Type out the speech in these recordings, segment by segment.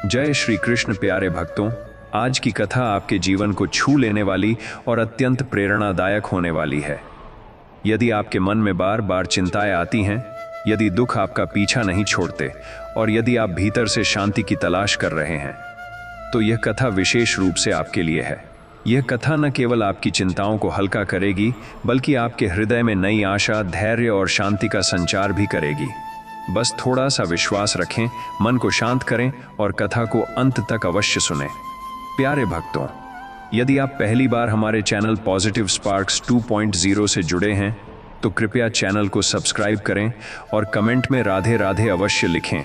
जय श्री कृष्ण प्यारे भक्तों, आज की कथा आपके जीवन को छू लेने वाली और अत्यंत प्रेरणादायक होने वाली है। यदि आपके मन में बार बार चिंताएं आती हैं, यदि दुख आपका पीछा नहीं छोड़ते और यदि आप भीतर से शांति की तलाश कर रहे हैं, तो यह कथा विशेष रूप से आपके लिए है। यह कथा न केवल आपकी चिंताओं को हल्का करेगी, बल्कि आपके हृदय में नई आशा, धैर्य और शांति का संचार भी करेगी। बस थोड़ा सा विश्वास रखें, मन को शांत करें और कथा को अंत तक अवश्य सुनें। प्यारे भक्तों, यदि आप पहली बार हमारे चैनल पॉजिटिव स्पार्क्स 2.0 से जुड़े हैं, तो कृपया चैनल को सब्सक्राइब करें और कमेंट में राधे राधे अवश्य लिखें,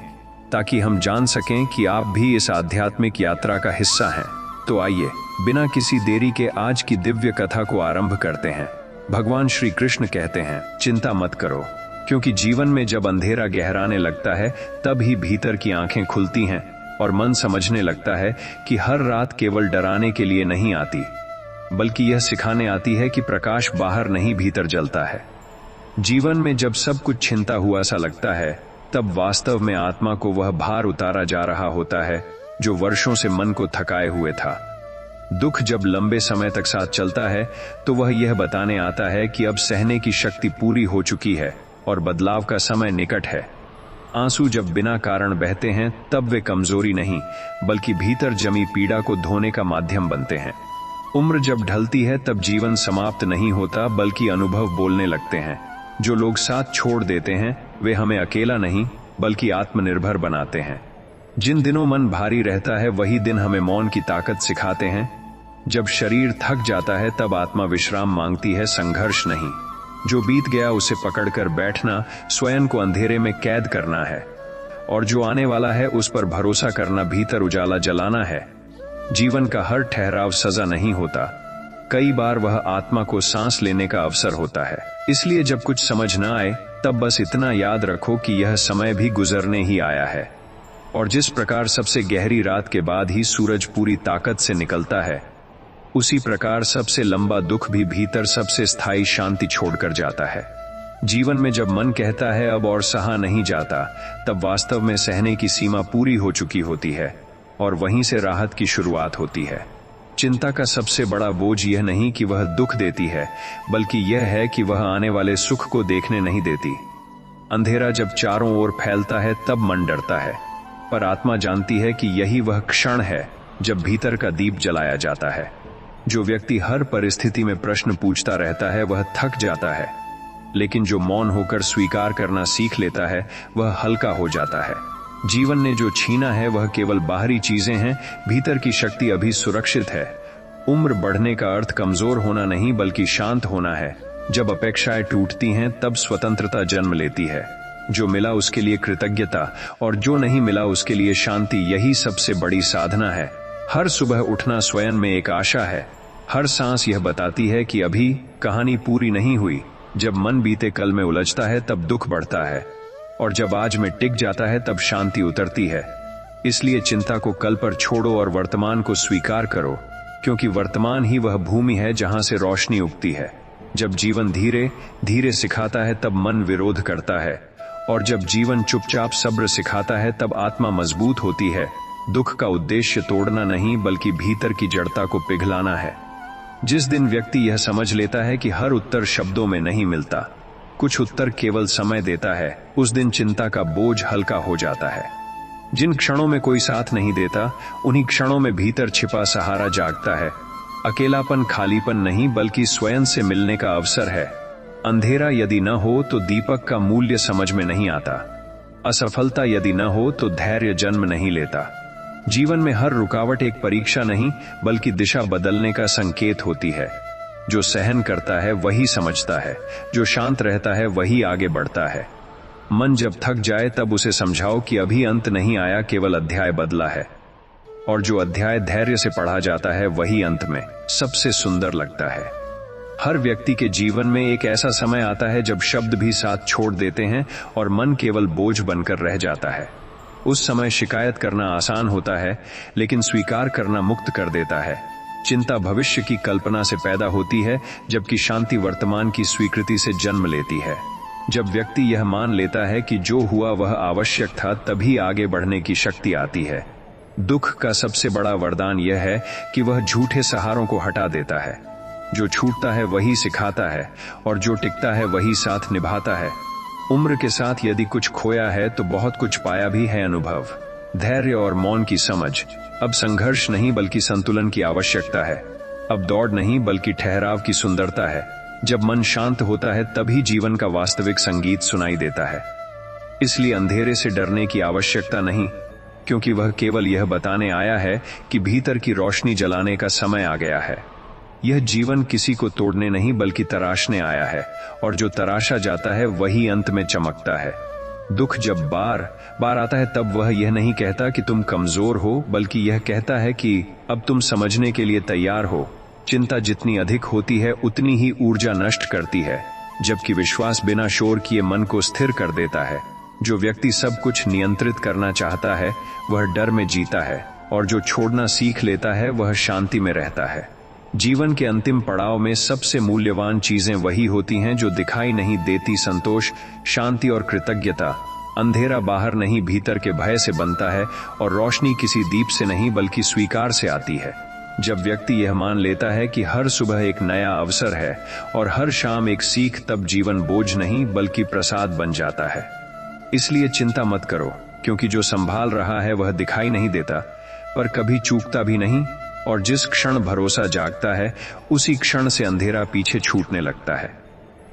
ताकि हम जान सकें कि आप भी इस आध्यात्मिक यात्रा का हिस्सा हैं। तो आइए, बिना किसी देरी के आज की दिव्य कथा को आरंभ करते हैं। भगवान श्री कृष्ण कहते हैं, चिंता मत करो, क्योंकि जीवन में जब अंधेरा गहराने लगता है, तब ही भीतर की आंखें खुलती हैं और मन समझने लगता है कि हर रात केवल डराने के लिए नहीं आती, बल्कि यह सिखाने आती है कि प्रकाश बाहर नहीं भीतर जलता है। जीवन में जब सब कुछ छिनता हुआ सा लगता है, तब वास्तव में आत्मा को वह भार उतारा जा रहा होता है जो वर्षों से मन को थकाए हुए था। दुख जब लंबे समय तक साथ चलता है, तो वह यह बताने आता है कि अब सहने की शक्ति पूरी हो चुकी है और बदलाव का समय निकट है। आंसू जब बिना कारण बहते हैं, तब वे कमजोरी नहीं, बल्कि भीतर जमी पीड़ा को धोने का माध्यम बनते हैं। उम्र जब ढलती है, तब जीवन समाप्त नहीं होता, बल्कि अनुभव बोलने लगते हैं। जो लोग साथ छोड़ देते हैं, वे हमें अकेला नहीं, बल्कि आत्मनिर्भर बनाते हैं। जिन दिनों मन भारी रहता है, वही दिन हमें मौन की ताकत सिखाते हैं। जब शरीर थक जाता है, तब आत्मा विश्राम मांगती है, संघर्ष नहीं। जो बीत गया उसे पकड़कर बैठना स्वयं को अंधेरे में कैद करना है, और जो आने वाला है उस पर भरोसा करना भीतर उजाला जलाना है। जीवन का हर ठहराव सजा नहीं होता, कई बार वह आत्मा को सांस लेने का अवसर होता है। इसलिए जब कुछ समझ न आए, तब बस इतना याद रखो कि यह समय भी गुजरने ही आया है। और जिस प्रकार सबसे गहरी रात के बाद ही सूरज पूरी ताकत से निकलता है, उसी प्रकार सबसे लंबा दुख भी भीतर सबसे स्थायी शांति छोड़कर जाता है। जीवन में जब मन कहता है अब और सहा नहीं जाता, तब वास्तव में सहने की सीमा पूरी हो चुकी होती है और वहीं से राहत की शुरुआत होती है। चिंता का सबसे बड़ा बोझ यह नहीं कि वह दुख देती है, बल्कि यह है कि वह आने वाले सुख को देखने नहीं देती। अंधेरा जब चारों ओर फैलता है, तब मन डरता है, पर आत्मा जानती है कि यही वह क्षण है जब भीतर का दीप जलाया जाता है। जो व्यक्ति हर परिस्थिति में प्रश्न पूछता रहता है, वह थक जाता है, लेकिन जो मौन होकर स्वीकार करना सीख लेता है, वह हल्का हो जाता है। जीवन ने जो छीना है, वह केवल बाहरी चीजें हैं, भीतर की शक्ति अभी सुरक्षित है। उम्र बढ़ने का अर्थ कमजोर होना नहीं, बल्कि शांत होना है। जब अपेक्षाएं टूटती हैं, तब स्वतंत्रता जन्म लेती है। जो मिला उसके लिए कृतज्ञता, और जो नहीं मिला उसके लिए शांति, यही सबसे बड़ी साधना है। हर सुबह उठना स्वयं में एक आशा है। हर सांस यह बताती है कि अभी कहानी पूरी नहीं हुई। जब मन बीते कल में उलझता है, तब दुख बढ़ता है, और जब आज में टिक जाता है, तब शांति उतरती है। इसलिए चिंता को कल पर छोड़ो और वर्तमान को स्वीकार करो, क्योंकि वर्तमान ही वह भूमि है जहां से रोशनी उगती है। जब जीवन धीरे धीरे सिखाता है, तब मन विरोध करता है, और जब जीवन चुपचाप सब्र सिखाता है, तब आत्मा मजबूत होती है। दुख का उद्देश्य तोड़ना नहीं, बल्कि भीतर की जड़ता को पिघलाना है। जिस दिन व्यक्ति यह समझ लेता है कि हर उत्तर शब्दों में नहीं मिलता, कुछ उत्तर केवल समय देता है, उस दिन चिंता का बोझ हल्का हो जाता है। जिन क्षणों में कोई साथ नहीं देता, उन्हीं क्षणों में भीतर छिपा सहारा जागता है। अकेलापन खालीपन नहीं, बल्कि स्वयं से मिलने का अवसर है। अंधेरा यदि न हो तो दीपक का मूल्य समझ में नहीं आता। असफलता यदि न हो तो धैर्य जन्म नहीं लेता। जीवन में हर रुकावट एक परीक्षा नहीं, बल्कि दिशा बदलने का संकेत होती है। जो सहन करता है वही समझता है, जो शांत रहता है वही आगे बढ़ता है। मन जब थक जाए, तब उसे समझाओ कि अभी अंत नहीं आया, केवल अध्याय बदला है। और जो अध्याय धैर्य से पढ़ा जाता है, वही अंत में सबसे सुंदर लगता है। हर व्यक्ति के जीवन में एक ऐसा समय आता है जब शब्द भी साथ छोड़ देते हैं और मन केवल बोझ बनकर रह जाता है। उस समय शिकायत करना आसान होता है, लेकिन स्वीकार करना मुक्त कर देता है। चिंता भविष्य की कल्पना से पैदा होती है, जबकि शांति वर्तमान की स्वीकृति से जन्म लेती है। जब व्यक्ति यह मान लेता है कि जो हुआ वह आवश्यक था, तभी आगे बढ़ने की शक्ति आती है। दुख का सबसे बड़ा वरदान यह है कि वह झूठे सहारों को हटा देता है। जो छूटता है वही सिखाता है और जो टिकता है वही साथ निभाता है। उम्र के साथ यदि कुछ खोया है तो बहुत कुछ पाया भी है। अनुभव, धैर्य और मौन की समझ। अब संघर्ष नहीं बल्कि संतुलन की आवश्यकता है। अब दौड़ नहीं बल्कि ठहराव की सुंदरता है। जब मन शांत होता है तभी जीवन का वास्तविक संगीत सुनाई देता है। इसलिए अंधेरे से डरने की आवश्यकता नहीं, क्योंकि वह केवल यह बताने आया है कि भीतर की रोशनी जलाने का समय आ गया है। यह जीवन किसी को तोड़ने नहीं बल्कि तराशने आया है, और जो तराशा जाता है वही अंत में चमकता है। दुख जब बार बार आता है तब वह यह नहीं कहता कि तुम कमजोर हो, बल्कि यह कहता है कि अब तुम समझने के लिए तैयार हो। चिंता जितनी अधिक होती है उतनी ही ऊर्जा नष्ट करती है, जबकि विश्वास बिना शोर किए मन को स्थिर कर देता है। जो व्यक्ति सब कुछ नियंत्रित करना चाहता है वह डर में जीता है, और जो छोड़ना सीख लेता है वह शांति में रहता है। जीवन के अंतिम पड़ाव में सबसे मूल्यवान चीजें वही होती हैं जो दिखाई नहीं देती। संतोष, शांति और कृतज्ञता। अंधेरा बाहर नहीं भीतर के भय से बनता है, और रोशनी किसी दीप से नहीं बल्कि स्वीकार से आती है। जब व्यक्ति यह मान लेता है कि हर सुबह एक नया अवसर है और हर शाम एक सीख, तब जीवन बोझ नहीं बल्कि प्रसाद बन जाता है। इसलिए चिंता मत करो, क्योंकि जो संभाल रहा है वह दिखाई नहीं देता पर कभी चूकता भी नहीं, और जिस क्षण भरोसा जागता है उसी क्षण से अंधेरा पीछे छूटने लगता है।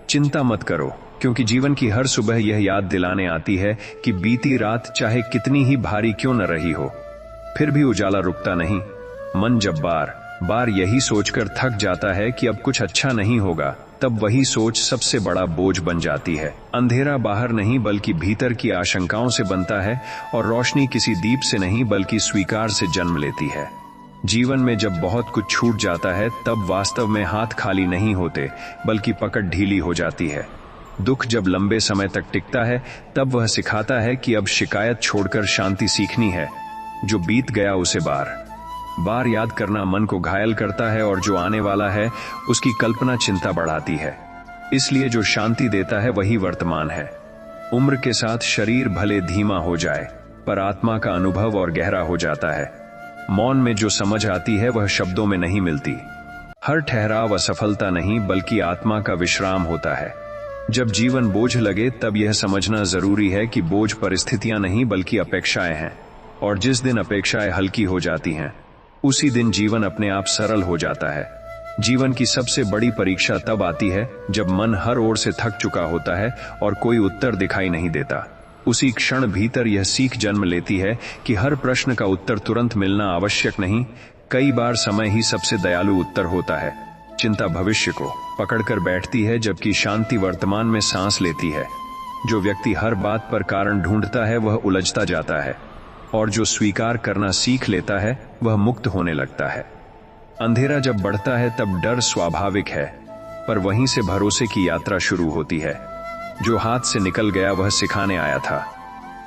चिंता मत करो, क्योंकि जीवन की हर सुबह यह याद दिलाने आती है कि बीती रात चाहे कितनी ही भारी क्यों न रही हो, फिर भी उजाला रुकता नहीं। मन जब बार बार यही सोचकर थक जाता है कि अब कुछ अच्छा नहीं होगा, तब वही सोच सबसे बड़ा बोझ बन जाती है। अंधेरा बाहर नहीं बल्कि भीतर की आशंकाओं से बनता है, और रोशनी किसी दीप से नहीं बल्कि स्वीकार से जन्म लेती है। जीवन में जब बहुत कुछ छूट जाता है तब वास्तव में हाथ खाली नहीं होते बल्कि पकड़ ढीली हो जाती है। दुख जब लंबे समय तक टिकता है तब वह सिखाता है कि अब शिकायत छोड़कर शांति सीखनी है। जो बीत गया उसे बार बार याद करना मन को घायल करता है, और जो आने वाला है उसकी कल्पना चिंता बढ़ाती है। इसलिए जो शांति देता है वही वर्तमान है। उम्र के साथ शरीर भले धीमा हो जाए पर आत्मा का अनुभव और गहरा हो जाता है। मौन में जो समझ आती है वह शब्दों में नहीं मिलती। हर ठहराव असफलता नहीं बल्कि आत्मा का विश्राम होता है। जब जीवन बोझ लगे तब यह समझना जरूरी है कि बोझ परिस्थितियां नहीं बल्कि अपेक्षाएं हैं, और जिस दिन अपेक्षाएं हल्की हो जाती हैं उसी दिन जीवन अपने आप सरल हो जाता है। जीवन की सबसे बड़ी परीक्षा तब आती है जब मन हर ओर से थक चुका होता है और कोई उत्तर दिखाई नहीं देता। उसी क्षण भीतर यह सीख जन्म लेती है कि हर प्रश्न का उत्तर तुरंत मिलना आवश्यक नहीं, कई बार समय ही सबसे दयालु उत्तर होता है। चिंता भविष्य को पकड़कर बैठती है जबकि शांति वर्तमान में सांस लेती है। जो व्यक्ति हर बात पर कारण ढूंढता है वह उलझता जाता है, और जो स्वीकार करना सीख लेता है वह मुक्त होने लगता है। अंधेरा जब बढ़ता है तब डर स्वाभाविक है, पर वहीं से भरोसे की यात्रा शुरू होती है। जो हाथ से निकल गया वह सिखाने आया था,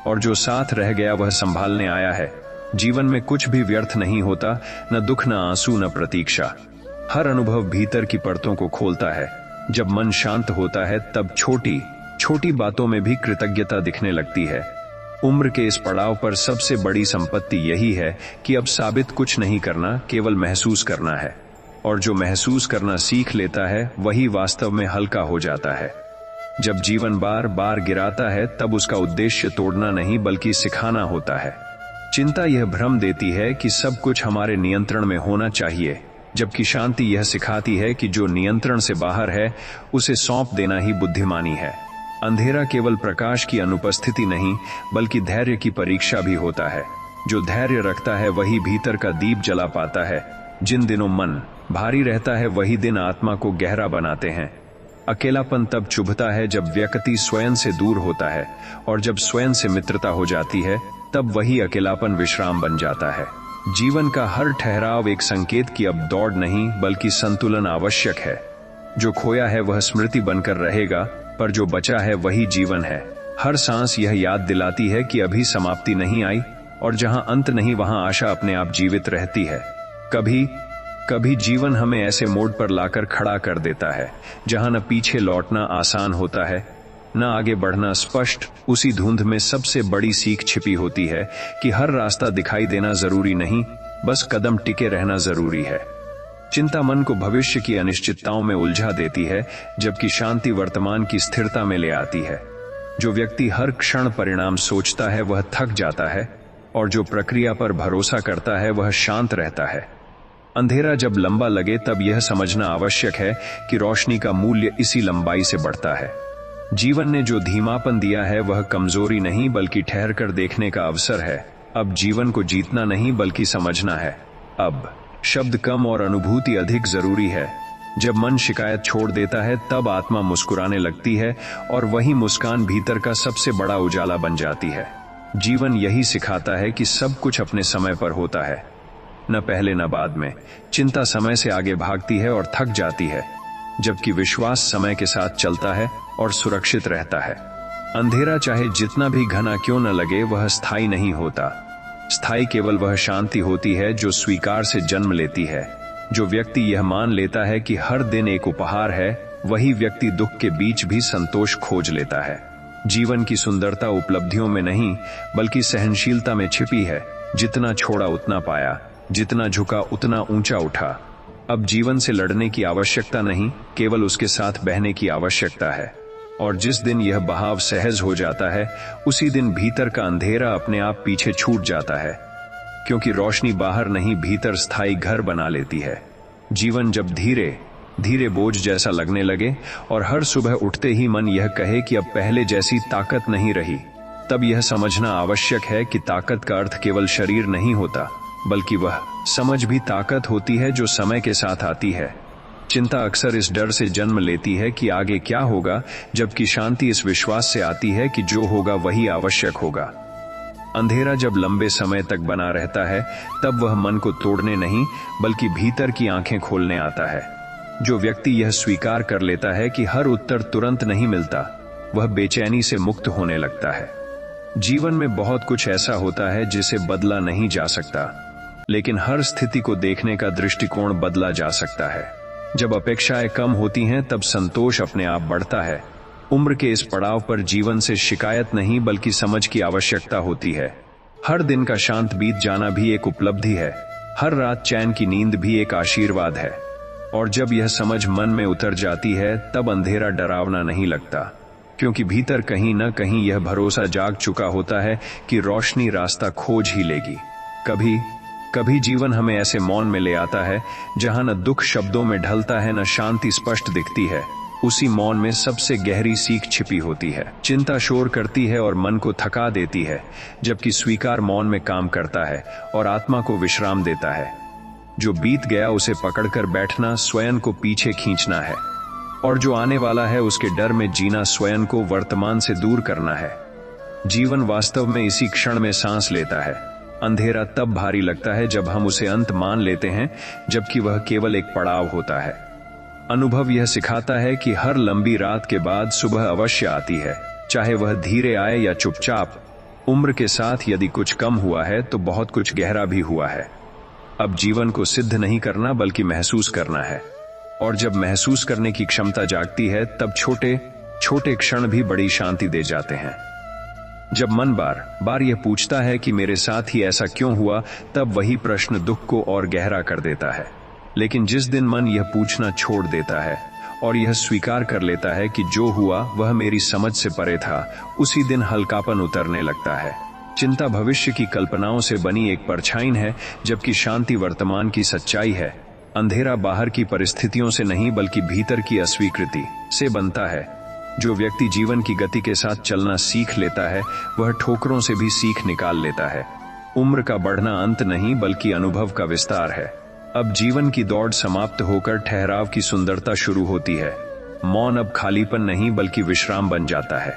और जो साथ रह गया वह संभालने आया है। जीवन में कुछ भी व्यर्थ नहीं होता, न दुख, न आंसू, न प्रतीक्षा। हर अनुभव भीतर की परतों को खोलता है। जब मन शांत होता है तब छोटी छोटी बातों में भी कृतज्ञता दिखने लगती है। उम्र के इस पड़ाव पर सबसे बड़ी संपत्ति यही है कि अब साबित कुछ नहीं करना, केवल महसूस करना है, और जो महसूस करना सीख लेता है वही वास्तव में हल्का हो जाता है। जब जीवन बार बार गिराता है तब उसका उद्देश्य तोड़ना नहीं बल्कि सिखाना होता है। चिंता यह भ्रम देती है कि सब कुछ हमारे नियंत्रण में होना चाहिए, जबकि शांति यह सिखाती है कि जो नियंत्रण से बाहर है उसे सौंप देना ही बुद्धिमानी है। अंधेरा केवल प्रकाश की अनुपस्थिति नहीं बल्कि धैर्य की परीक्षा भी होता है। जो धैर्य रखता है वही भीतर का दीप जला पाता है। जिन दिनों मन भारी रहता है वही दिन आत्मा को गहरा बनाते हैं। अकेलापन तब चुभता है जब व्यक्ति स्वयं से दूर होता है, और जब स्वयं से मित्रता हो जाती है तब वही अकेलापन विश्राम बन जाता है। जीवन का हर ठहराव एक संकेत कि अब दौड़ नहीं बल्कि संतुलन आवश्यक है। जो खोया है वह स्मृति बनकर रहेगा, पर जो बचा है वही जीवन है। हर सांस यह याद दिलाती है कि अभी समाप्ति नहीं आई, और जहां अंत नहीं वहां आशा अपने आप जीवित रहती है। कभी कभी जीवन हमें ऐसे मोड़ पर लाकर खड़ा कर देता है जहां न पीछे लौटना आसान होता है न आगे बढ़ना स्पष्ट। उसी धुंध में सबसे बड़ी सीख छिपी होती है कि हर रास्ता दिखाई देना जरूरी नहीं, बस कदम टिके रहना जरूरी है। चिंता मन को भविष्य की अनिश्चितताओं में उलझा देती है, जबकि शांति वर्तमान की स्थिरता में ले आती है। जो व्यक्ति हर क्षण परिणाम सोचता है वह थक जाता है, और जो प्रक्रिया पर भरोसा करता है वह शांत रहता है। अंधेरा जब लंबा लगे तब यह समझना आवश्यक है कि रोशनी का मूल्य इसी लंबाई से बढ़ता है। जीवन ने जो धीमापन दिया है वह कमजोरी नहीं बल्कि ठहर कर देखने का अवसर है। अब जीवन को जीतना नहीं बल्कि समझना है। अब शब्द कम और अनुभूति अधिक जरूरी है। जब मन शिकायत छोड़ देता है तब आत्मा मुस्कुराने लगती है, और वही मुस्कान भीतर का सबसे बड़ा उजाला बन जाती है। जीवन यही सिखाता है कि सब कुछ अपने समय पर होता है, न पहले न बाद में। चिंता समय से आगे भागती है और थक जाती है, जबकि विश्वास समय के साथ चलता है और सुरक्षित रहता है। अंधेरा चाहे जितना भी घना क्यों न लगे वह स्थायी नहीं होता। स्थायी केवल वह शांति होती है जो स्वीकार से जन्म लेती है। जो व्यक्ति यह मान लेता है कि हर दिन एक उपहार है, वही व्यक्ति दुख के बीच भी संतोष खोज लेता है। जीवन की सुंदरता उपलब्धियों में नहीं बल्कि सहनशीलता में छिपी है। जितना छोड़ा उतना पाया, जितना झुका उतना ऊंचा उठा। अब जीवन से लड़ने की आवश्यकता नहीं, केवल उसके साथ बहने की आवश्यकता है। और जिस दिन यह बहाव सहज हो जाता है, उसी दिन भीतर का अंधेरा अपने आप पीछे छूट जाता है, क्योंकि रोशनी बाहर नहीं भीतर स्थायी घर बना लेती है। जीवन जब धीरे धीरे बोझ जैसा लगने लगे और हर सुबह उठते ही मन यह कहे कि अब पहले जैसी ताकत नहीं रही, तब यह समझना आवश्यक है कि ताकत का अर्थ केवल शरीर नहीं होता, बल्कि वह समझ भी ताकत होती है जो समय के साथ आती है। चिंता अक्सर इस डर से जन्म लेती है कि आगे क्या होगा, जबकि शांति इस विश्वास से आती है कि जो होगा वही आवश्यक होगा। अंधेरा जब लंबे समय तक बना रहता है तब वह मन को तोड़ने नहीं बल्कि भीतर की आंखें खोलने आता है। जो व्यक्ति यह स्वीकार कर लेता है कि हर उत्तर तुरंत नहीं मिलता, वह बेचैनी से मुक्त होने लगता है। जीवन में बहुत कुछ ऐसा होता है जिसे बदला नहीं जा सकता, लेकिन हर स्थिति को देखने का दृष्टिकोण बदला जा सकता है। जब अपेक्षाएं कम होती हैं तब संतोष अपने आप बढ़ता है। उम्र के इस पड़ाव पर जीवन से शिकायत नहीं बल्कि समझ की आवश्यकता होती है। हर दिन का शांत बीत जाना भी एक उपलब्धि है। हर रात चैन की नींद भी एक आशीर्वाद है। और जब यह समझ मन में उतर जाती है तब अंधेरा डरावना नहीं लगता, क्योंकि भीतर कहीं न कहीं यह भरोसा जाग चुका होता है कि रोशनी रास्ता खोज ही लेगी। कभी कभी जीवन हमें ऐसे मौन में ले आता है जहां न दुख शब्दों में ढलता है न शांति स्पष्ट दिखती है। उसी मौन में सबसे गहरी सीख छिपी होती है। चिंता शोर करती है और मन को थका देती है, जबकि स्वीकार मौन में काम करता है और आत्मा को विश्राम देता है। जो बीत गया उसे पकड़कर बैठना स्वयं को पीछे खींचना है, और जो आने वाला है उसके डर में जीना स्वयं को वर्तमान से दूर करना है। जीवन वास्तव में इसी क्षण में सांस लेता है। अंधेरा तब भारी लगता है जब हम उसे अंत मान लेते हैं, जबकि वह केवल एक पड़ाव होता है। अनुभव यह सिखाता है कि हर लंबी रात के बाद सुबह अवश्य आती है, चाहे वह धीरे आए या चुपचाप। उम्र के साथ यदि कुछ कम हुआ है तो बहुत कुछ गहरा भी हुआ है। अब जीवन को सिद्ध नहीं करना बल्कि महसूस करना है, और जब महसूस करने की क्षमता जागती है तब छोटे छोटे क्षण भी बड़ी शांति दे जाते हैं। जब मन बार बार यह पूछता है कि मेरे साथ ही ऐसा क्यों हुआ, तब वही प्रश्न दुख को और गहरा कर देता है। लेकिन जिस दिन मन यह पूछना छोड़ देता है और यह स्वीकार कर लेता है कि जो हुआ वह मेरी समझ से परे था, उसी दिन हल्कापन उतरने लगता है। चिंता भविष्य की कल्पनाओं से बनी एक परछाई है, जबकि शांति वर्तमान की सच्चाई है। अंधेरा बाहर की परिस्थितियों से नहीं बल्कि भीतर की अस्वीकृति से बनता है। जो व्यक्ति जीवन की गति के साथ चलना सीख लेता है वह ठोकरों से भी सीख निकाल लेता है। उम्र का बढ़ना अंत नहीं बल्कि अनुभव का विस्तार है। अब जीवन की दौड़ समाप्त होकर ठहराव की सुंदरता शुरू होती है। मौन अब खालीपन नहीं बल्कि विश्राम बन जाता है,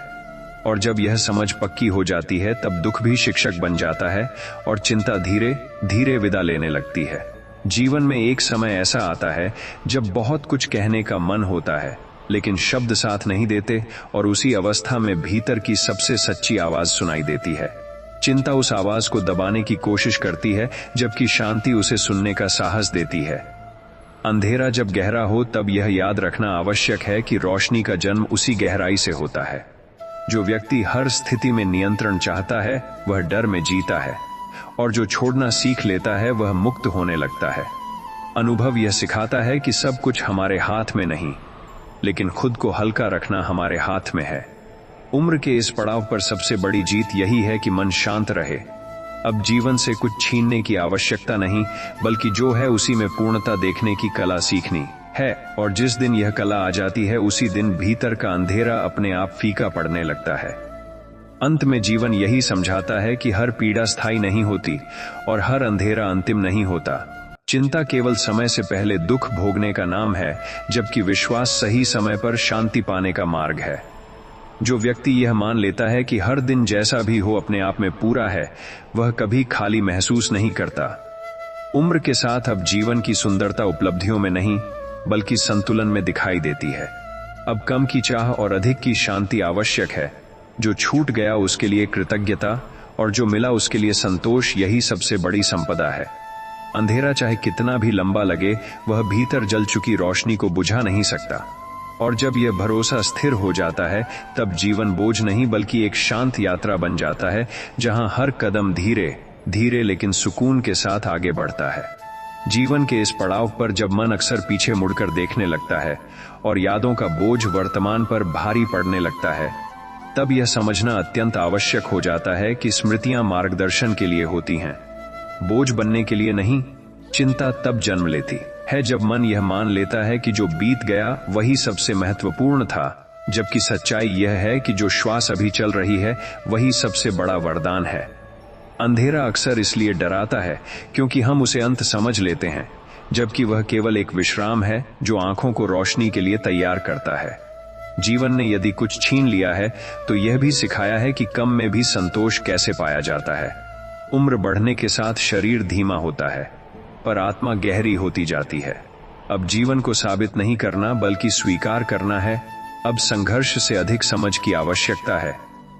और जब यह समझ पक्की हो जाती है तब दुख भी शिक्षक बन जाता है और चिंता धीरे धीरे विदा लेने लगती है। जीवन में एक समय ऐसा आता है जब बहुत कुछ कहने का मन होता है, लेकिन शब्द साथ नहीं देते, और उसी अवस्था में भीतर की सबसे सच्ची आवाज सुनाई देती है। चिंता उस आवाज को दबाने की कोशिश करती है, जबकि शांति उसे सुनने का साहस देती है। अंधेरा जब गहरा हो तब यह याद रखना आवश्यक है कि रोशनी का जन्म उसी गहराई से होता है। जो व्यक्ति हर स्थिति में नियंत्रण चाहता है वह डर में जीता है, और जो छोड़ना सीख लेता है वह मुक्त होने लगता है। अनुभव यह सिखाता है कि सब कुछ हमारे हाथ में नहीं, लेकिन खुद को हल्का रखना हमारे हाथ में है। उम्र के इस पड़ाव पर सबसे बड़ी जीत यही है कि मन शांत रहे। अब जीवन से कुछ छीनने की आवश्यकता नहीं, बल्कि जो है उसी में पूर्णता देखने की कला सीखनी है। और जिस दिन यह कला आ जाती है उसी दिन भीतर का अंधेरा अपने आप फीका पड़ने लगता है। अंत में जीवन यही समझाता है कि हर पीड़ा स्थायी नहीं होती और हर अंधेरा अंतिम नहीं होता। चिंता केवल समय से पहले दुख भोगने का नाम है, जबकि विश्वास सही समय पर शांति पाने का मार्ग है। जो व्यक्ति यह मान लेता है कि हर दिन जैसा भी हो अपने आप में पूरा है, वह कभी खाली महसूस नहीं करता। उम्र के साथ अब जीवन की सुंदरता उपलब्धियों में नहीं, बल्कि संतुलन में दिखाई देती है। अब कम की चाह और अधिक की शांति आवश्यक है। जो छूट गया उसके लिए कृतज्ञता, और जो मिला उसके लिए संतोष, यही सबसे बड़ी संपदा है। अंधेरा चाहे कितना भी लंबा लगे, वह भीतर जल चुकी रोशनी को बुझा नहीं सकता। और जब यह भरोसा स्थिर हो जाता है, तब जीवन बोझ नहीं बल्कि एक शांत यात्रा बन जाता है, जहां हर कदम धीरे धीरे लेकिन सुकून के साथ आगे बढ़ता है। जीवन के इस पड़ाव पर जब मन अक्सर पीछे मुड़कर देखने लगता है और यादों का बोझ वर्तमान पर भारी पड़ने लगता है, तब यह समझना अत्यंत आवश्यक हो जाता है कि स्मृतियां मार्गदर्शन के लिए होती हैं, बोझ बनने के लिए नहीं। चिंता तब जन्म लेती है जब मन यह मान लेता है कि जो बीत गया वही सबसे महत्वपूर्ण था, जबकि सच्चाई यह है कि जो श्वास अभी चल रही है वही सबसे बड़ा वरदान है। अंधेरा अक्सर इसलिए डराता है क्योंकि हम उसे अंत समझ लेते हैं, जबकि वह केवल एक विश्राम है जो आंखों को रोशनी के लिए तैयार करता है। जीवन ने यदि कुछ छीन लिया है तो यह भी सिखाया है कि कम में भी संतोष कैसे पाया जाता है। उम्र बढ़ने के साथ शरीर धीमा होता है, पर आत्मा गहरी होती जाती है। अब जीवन को साबित नहीं करना बल्कि स्वीकार करना है। अब संघर्ष से अधिक समझ की आवश्यकता है।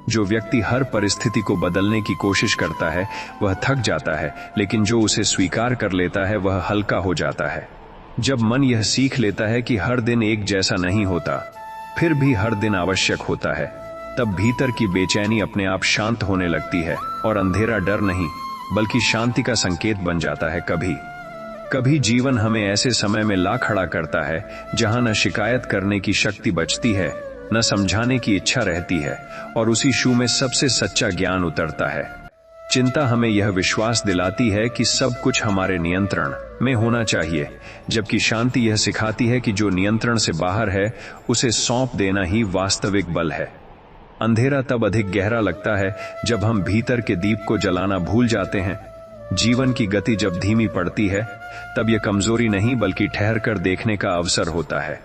जो व्यक्ति हर परिस्थिति को बदलने की कोशिश करता है वह थक जाता है, लेकिन जो उसे स्वीकार कर लेता है वह हल्का हो जाता है। जब मन यह सीख लेता है कि हर दिन एक जैसा नहीं होता, फिर भी हर दिन आवश्यक होता है, तब भीतर की बेचैनी अपने आप शांत होने लगती है और अंधेरा डर नहीं बल्कि शांति का संकेत बन जाता है। कभी कभी जीवन हमें ऐसे समय में ला खड़ा करता है जहां न शिकायत करने की शक्ति बचती है, न समझाने की इच्छा रहती है, और उसी शू में सबसे सच्चा ज्ञान उतरता है। चिंता हमें यह विश्वास दिलाती है कि सब कुछ हमारे नियंत्रण में होना चाहिए, जबकि शांति यह सिखाती है कि जो नियंत्रण से बाहर है उसे सौंप देना ही वास्तविक बल है। अंधेरा तब अधिक गहरा लगता है जब हम भीतर के दीप को जलाना भूल जाते हैं। जीवन की गति जब धीमी पड़ती है तब यह कमजोरी नहीं बल्कि ठहर कर देखने का अवसर होता है।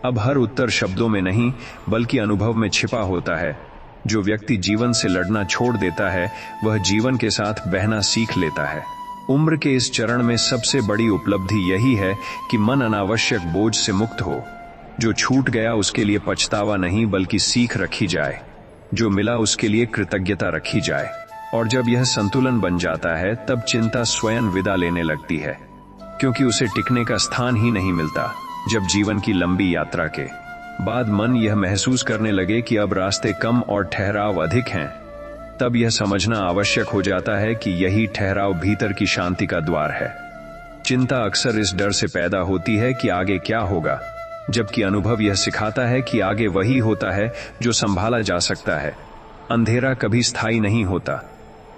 अब हर उत्तर शब्दों में नहीं बल्कि अनुभव में छिपा होता है। जो व्यक्ति जीवन से लड़ना छोड़ देता है वह जीवन के साथ बहना सीख लेता है। उम्र के इस चरण में सबसे बड़ी उपलब्धि यही है कि मन अनावश्यक बोझ से मुक्त हो। जो छूट गया उसके लिए पछतावा नहीं बल्कि सीख रखी जाए, जो मिला उसके लिए कृतज्ञता रखी जाए। और जब यह संतुलन बन जाता है तब चिंता स्वयं विदा लेने लगती है, क्योंकि उसे टिकने का स्थान ही नहीं मिलता। जब जीवन की लंबी यात्रा के बाद मन यह महसूस करने लगे कि अब रास्ते कम और ठहराव अधिक हैं, तब यह समझना आवश्यक हो जाता है कि यही ठहराव भीतर की शांति का द्वार है। चिंता अक्सर इस डर से पैदा होती है कि आगे क्या होगा, जबकि अनुभव यह सिखाता है कि आगे वही होता है जो संभाला जा सकता है। अंधेरा कभी स्थायी नहीं होता,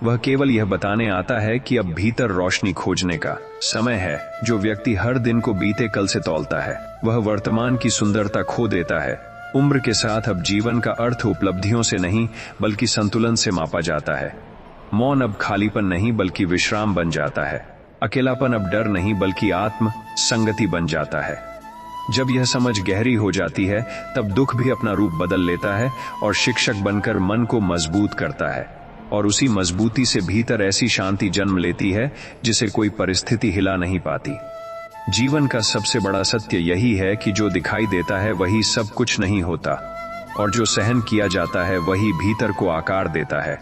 वह केवल यह बताने आता है कि अब भीतर रोशनी खोजने का समय है। जो व्यक्ति हर दिन को बीते कल से तौलता है वह वर्तमान की सुंदरता खो देता है। उम्र के साथ अब जीवन का अर्थ उपलब्धियों से नहीं बल्कि संतुलन से मापा जाता है। मौन अब खालीपन नहीं बल्कि विश्राम बन जाता है। अकेलापन अब डर नहीं बल्कि आत्म संगति बन जाता है। जब यह समझ गहरी हो जाती है तब दुख भी अपना रूप बदल लेता है और शिक्षक बनकर मन को मजबूत करता है, और उसी मजबूती से भीतर ऐसी शांति जन्म लेती है जिसे कोई परिस्थिति हिला नहीं पाती। जीवन का सबसे बड़ा सत्य यही है कि जो दिखाई देता है वही सब कुछ नहीं होता, और जो सहन किया जाता है वही भीतर को आकार देता है।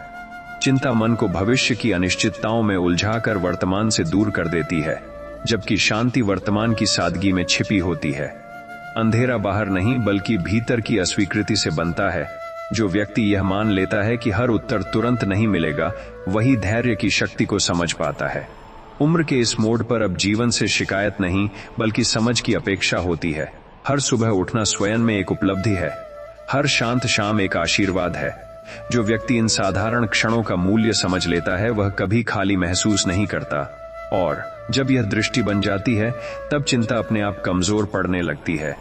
चिंता मन को भविष्य की अनिश्चितताओं में उलझाकर वर्तमान से दूर कर देती है, जबकि शांति वर्तमान की सादगी में छिपी होती है। अंधेरा बाहर नहीं बल्कि भीतर की अस्वीकृति से बनता है, जो व्यक्ति यह मान लेता है कि हर उत्तर तुरंत नहीं मिलेगा, वही धैर्य की शक्ति को समझ पाता है। उम्र के इस मोड़ पर अब जीवन से शिकायत नहीं बल्कि समझ की अपेक्षा होती है। हर सुबह उठना स्वयं में एक उपलब्धि है, हर शांत शाम एक आशीर्वाद है। जो व्यक्ति इन साधारण क्षणों का मूल्य समझ लेता है वह कभी खाली महसूस नहीं करता, और जब यह दृष्टि बन जाती है तब चिंता अपने आप कमजोर पड़ने लगती है,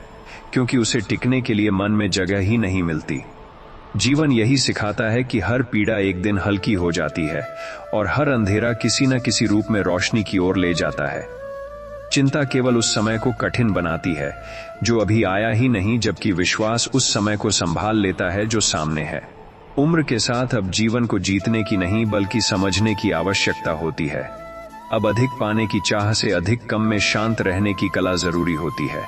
क्योंकि उसे टिकने के लिए मन में जगह ही नहीं मिलती। जीवन यही सिखाता है कि हर पीड़ा एक दिन हल्की हो जाती है और हर अंधेरा किसी न किसी रूप में रोशनी की ओर ले जाता है। चिंता केवल उस समय को कठिन बनाती है जो अभी आया ही नहीं, जबकि विश्वास उस समय को संभाल लेता है जो सामने है। उम्र के साथ अब जीवन को जीतने की नहीं बल्कि समझने की आवश्यकता होती है। अब अधिक पाने की चाह से अधिक कम में शांत रहने की कला जरूरी होती है।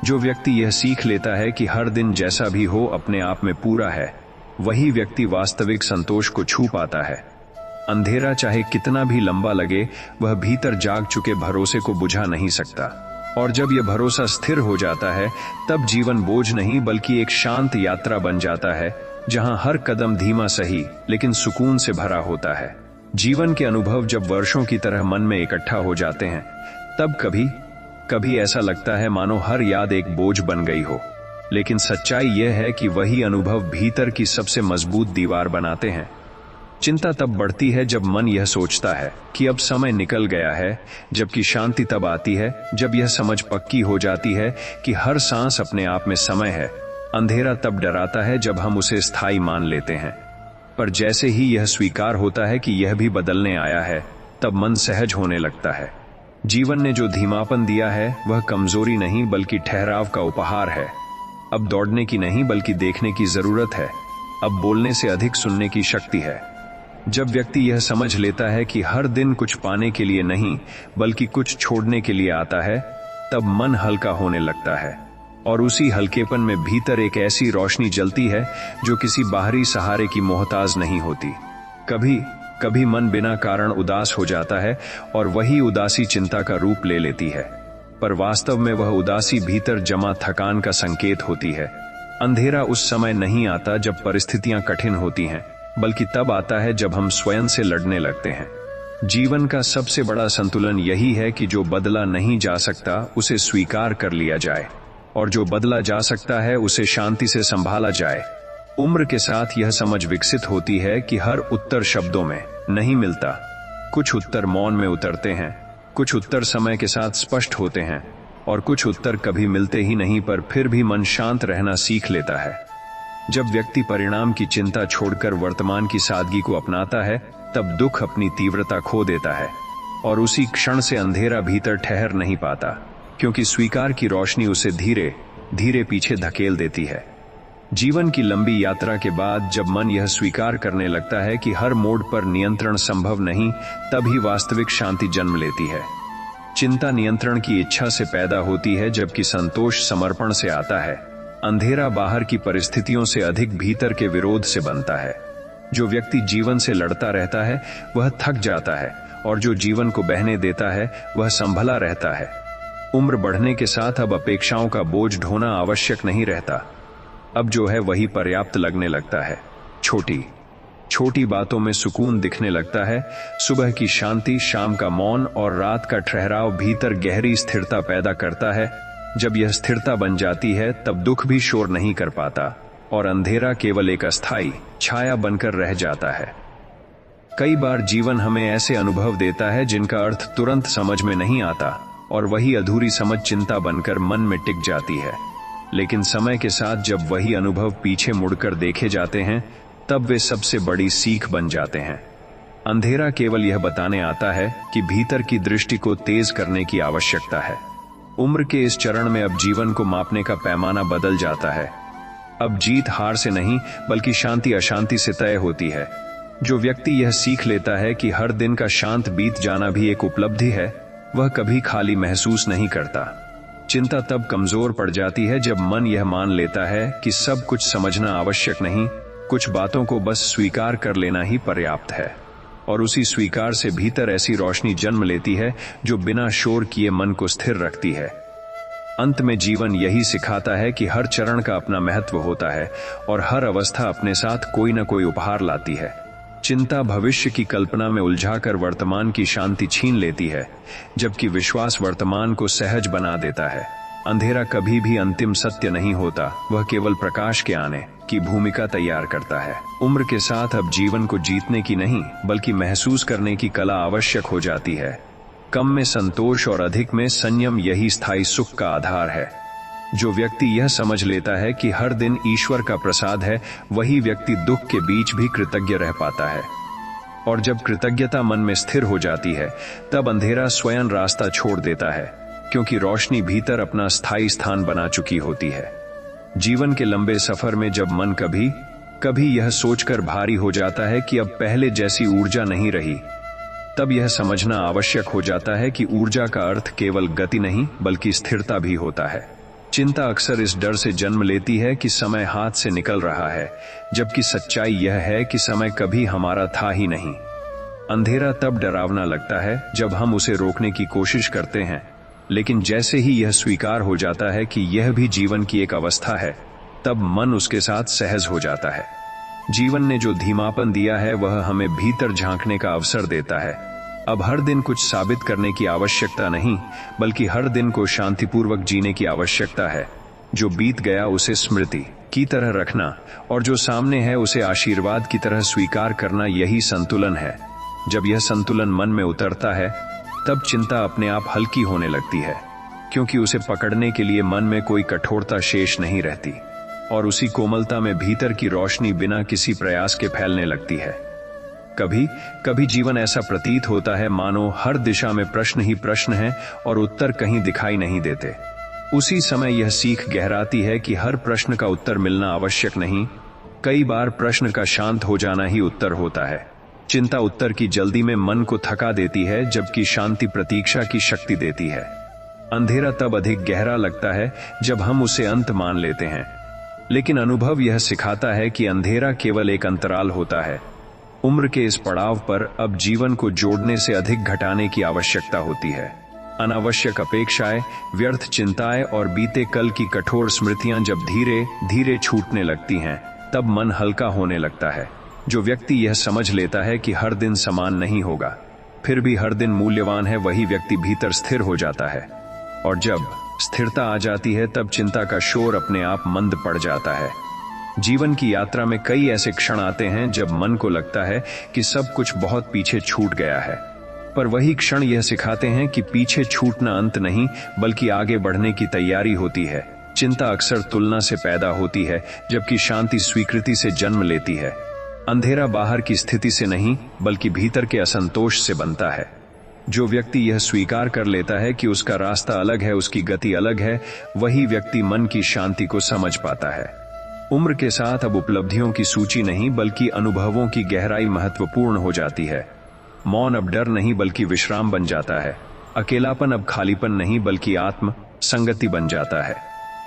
जो व्यक्ति यह सीख लेता है कि हर दिन जैसा भी हो अपने आप में पूरा है, वही व्यक्ति वास्तविक संतोष को छू पाता है। अंधेरा चाहे कितना भी लंबा लगे, वह भीतर जाग चुके भरोसे को बुझा नहीं सकता, और जब यह भरोसा स्थिर हो जाता है तब जीवन बोझ नहीं बल्कि एक शांत यात्रा बन जाता है, जहां हर कदम धीमा सही लेकिन सुकून से भरा होता है। जीवन के अनुभव जब वर्षों की तरह मन में इकट्ठा हो जाते हैं, तब कभी कभी ऐसा लगता है मानो हर याद एक बोझ बन गई हो, लेकिन सच्चाई यह है कि वही अनुभव भीतर की सबसे मजबूत दीवार बनाते हैं। चिंता तब बढ़ती है जब मन यह सोचता है कि अब समय निकल गया है, जबकि शांति तब आती है जब यह समझ पक्की हो जाती है कि हर सांस अपने आप में समय है। अंधेरा तब डराता है जब हम उसे स्थायी मान लेते हैं, पर जैसे ही यह स्वीकार होता है कि यह भी बदलने आया है, तब मन सहज होने लगता है। जीवन ने जो धीमापन दिया है वह कमजोरी नहीं बल्कि ठहराव का उपहार है। अब दौड़ने की नहीं बल्कि देखने की जरूरत है। अब बोलने से अधिक सुनने की शक्ति है। जब व्यक्ति यह समझ लेता है कि हर दिन कुछ पाने के लिए नहीं बल्कि कुछ छोड़ने के लिए आता है, तब मन हल्का होने लगता है, और उसी हल्केपन में भीतर एक ऐसी रोशनी जलती है जो किसी बाहरी सहारे की मोहताज नहीं होती। कभी कभी मन बिना कारण उदास हो जाता है और वही उदासी चिंता का रूप ले लेती है, पर वास्तव में वह उदासी भीतर जमा थकान का संकेत होती है। अंधेरा उस समय नहीं आता जब परिस्थितियां कठिन होती हैं, बल्कि तब आता है जब हम स्वयं से लड़ने लगते हैं। जीवन का सबसे बड़ा संतुलन यही है कि जो बदला नहीं जा सकता उसे स्वीकार कर लिया जाए, और जो बदला जा सकता है उसे शांति से संभाला जाए। उम्र के साथ यह समझ विकसित होती है कि हर उत्तर शब्दों में नहीं मिलता। कुछ उत्तर मौन में उतरते हैं, कुछ उत्तर समय के साथ स्पष्ट होते हैं, और कुछ उत्तर कभी मिलते ही नहीं, पर फिर भी मन शांत रहना सीख लेता है। जब व्यक्ति परिणाम की चिंता छोड़कर वर्तमान की सादगी को अपनाता है, तब दुख अपनी तीव्रता खो देता है, और उसी क्षण से अंधेरा भीतर ठहर नहीं पाता, क्योंकि स्वीकार की रोशनी उसे धीरे धीरे पीछे धकेल देती है। जीवन की लंबी यात्रा के बाद जब मन यह स्वीकार करने लगता है कि हर मोड़ पर नियंत्रण संभव नहीं, तभी वास्तविक शांति जन्म लेती है। चिंता नियंत्रण की इच्छा से पैदा होती है, जबकि संतोष समर्पण से आता है। अंधेरा बाहर की परिस्थितियों से अधिक भीतर के विरोध से बनता है। जो व्यक्ति जीवन से लड़ता रहता है वह थक जाता है, और जो जीवन को बहने देता है वह संभला रहता है। उम्र बढ़ने के साथ अब अपेक्षाओं का बोझ ढोना आवश्यक नहीं रहता। अब जो है वही पर्याप्त लगने लगता है। छोटी छोटी बातों में सुकून दिखने लगता है। सुबह की शांति, शाम का मौन और रात का ठहराव भीतर गहरी स्थिरता पैदा करता है। जब यह स्थिरता बन जाती है तब दुख भी शोर नहीं कर पाता, और अंधेरा केवल एक अस्थायी छाया बनकर रह जाता है। कई बार जीवन हमें ऐसे अनुभव देता है जिनका अर्थ तुरंत समझ में नहीं आता, और वही अधूरी समझ चिंता बनकर मन में टिक जाती है। लेकिन समय के साथ जब वही अनुभव पीछे मुड़कर देखे जाते हैं, तब वे सबसे बड़ी सीख बन जाते हैं। अंधेरा केवल यह बताने आता है कि भीतर की दृष्टि को तेज करने की आवश्यकता है। उम्र के इस चरण में अब जीवन को मापने का पैमाना बदल जाता है। अब जीत हार से नहीं बल्कि शांति अशांति से तय होती है। जो व्यक्ति यह सीख लेता है कि हर दिन का शांत बीत जाना भी एक उपलब्धि है, वह कभी खाली महसूस नहीं करता। चिंता तब कमजोर पड़ जाती है जब मन यह मान लेता है कि सब कुछ समझना आवश्यक नहीं, कुछ बातों को बस स्वीकार कर लेना ही पर्याप्त है। और उसी स्वीकार से भीतर ऐसी रोशनी जन्म लेती है जो बिना शोर किए मन को स्थिर रखती है। अंत में जीवन यही सिखाता है कि हर चरण का अपना महत्व होता है और हर अवस्था अपने साथ कोई न कोई उपहार लाती है। चिंता भविष्य की कल्पना में उलझाकर वर्तमान की शांति छीन लेती है, जबकि विश्वास वर्तमान को सहज बना देता है। अंधेरा कभी भी अंतिम सत्य नहीं होता, वह केवल प्रकाश के आने की भूमिका तैयार करता है। उम्र के साथ अब जीवन को जीतने की नहीं बल्कि महसूस करने की कला आवश्यक हो जाती है। कम में संतोष और अधिक में संयम, यही स्थायी सुख का आधार है। जो व्यक्ति यह समझ लेता है कि हर दिन ईश्वर का प्रसाद है, वही व्यक्ति दुख के बीच भी कृतज्ञ रह पाता है। और जब कृतज्ञता मन में स्थिर हो जाती है, तब अंधेरा स्वयं रास्ता छोड़ देता है, क्योंकि रोशनी भीतर अपना स्थायी स्थान बना चुकी होती है। जीवन के लंबे सफर में जब मन कभी कभी यह सोचकर भारी हो जाता है कि अब पहले जैसी ऊर्जा नहीं रही, तब यह समझना आवश्यक हो जाता है कि ऊर्जा का अर्थ केवल गति नहीं बल्कि स्थिरता भी होता है। चिंता अक्सर इस डर से जन्म लेती है कि समय हाथ से निकल रहा है, जबकि सच्चाई यह है कि समय कभी हमारा था ही नहीं। अंधेरा तब डरावना लगता है जब हम उसे रोकने की कोशिश करते हैं, लेकिन जैसे ही यह स्वीकार हो जाता है कि यह भी जीवन की एक अवस्था है, तब मन उसके साथ सहज हो जाता है। जीवन ने जो धीमापन दिया है वह हमें भीतर झांकने का अवसर देता है। अब हर दिन कुछ साबित करने की आवश्यकता नहीं, बल्कि हर दिन को शांतिपूर्वक जीने की आवश्यकता है। जो बीत गया उसे स्मृति की तरह रखना और जो सामने है उसे आशीर्वाद की तरह स्वीकार करना, यही संतुलन है। जब यह संतुलन मन में उतरता है, तब चिंता अपने आप हल्की होने लगती है, क्योंकि उसे पकड़ने के लिए मन में कोई कठोरता शेष नहीं रहती और उसी कोमलता में भीतर की रोशनी बिना किसी प्रयास के फैलने लगती है। कभी कभी जीवन ऐसा प्रतीत होता है मानो हर दिशा में प्रश्न ही प्रश्न हैं और उत्तर कहीं दिखाई नहीं देते। उसी समय यह सीख गहराती है कि हर प्रश्न का उत्तर मिलना आवश्यक नहीं, कई बार प्रश्न का शांत हो जाना ही उत्तर होता है। चिंता उत्तर की जल्दी में मन को थका देती है, जबकि शांति प्रतीक्षा की शक्ति देती है। अंधेरा तब अधिक गहरा लगता है जब हम उसे अंत मान लेते हैं, लेकिन अनुभव यह सिखाता है कि अंधेरा केवल एक अंतराल होता है। उम्र के इस पड़ाव पर अब जीवन को जोड़ने से अधिक घटाने की आवश्यकता होती है। अनावश्यक अपेक्षाएं, व्यर्थ चिंताएं और बीते कल की कठोर स्मृतियां जब धीरे धीरे छूटने लगती हैं, तब मन हल्का होने लगता है। जो व्यक्ति यह समझ लेता है कि हर दिन समान नहीं होगा, फिर भी हर दिन मूल्यवान है, वही व्यक्ति भीतर स्थिर हो जाता है। और जब स्थिरता आ जाती है, तब चिंता का शोर अपने आप मंद पड़ जाता है। जीवन की यात्रा में कई ऐसे क्षण आते हैं जब मन को लगता है कि सब कुछ बहुत पीछे छूट गया है, पर वही क्षण यह सिखाते हैं कि पीछे छूटना अंत नहीं बल्कि आगे बढ़ने की तैयारी होती है। चिंता अक्सर तुलना से पैदा होती है, जबकि शांति स्वीकृति से जन्म लेती है। अंधेरा बाहर की स्थिति से नहीं बल्कि भीतर के असंतोष से बनता है। जो व्यक्ति यह स्वीकार कर लेता है कि उसका रास्ता अलग है, उसकी गति अलग है, वही व्यक्ति मन की शांति को समझ पाता है। उम्र के साथ अब उपलब्धियों की सूची नहीं बल्कि अनुभवों की गहराई महत्वपूर्ण हो जाती है। मौन अब डर नहीं बल्कि विश्राम बन जाता है। अकेलापन अब खालीपन नहीं बल्कि आत्म संगति बन जाता है।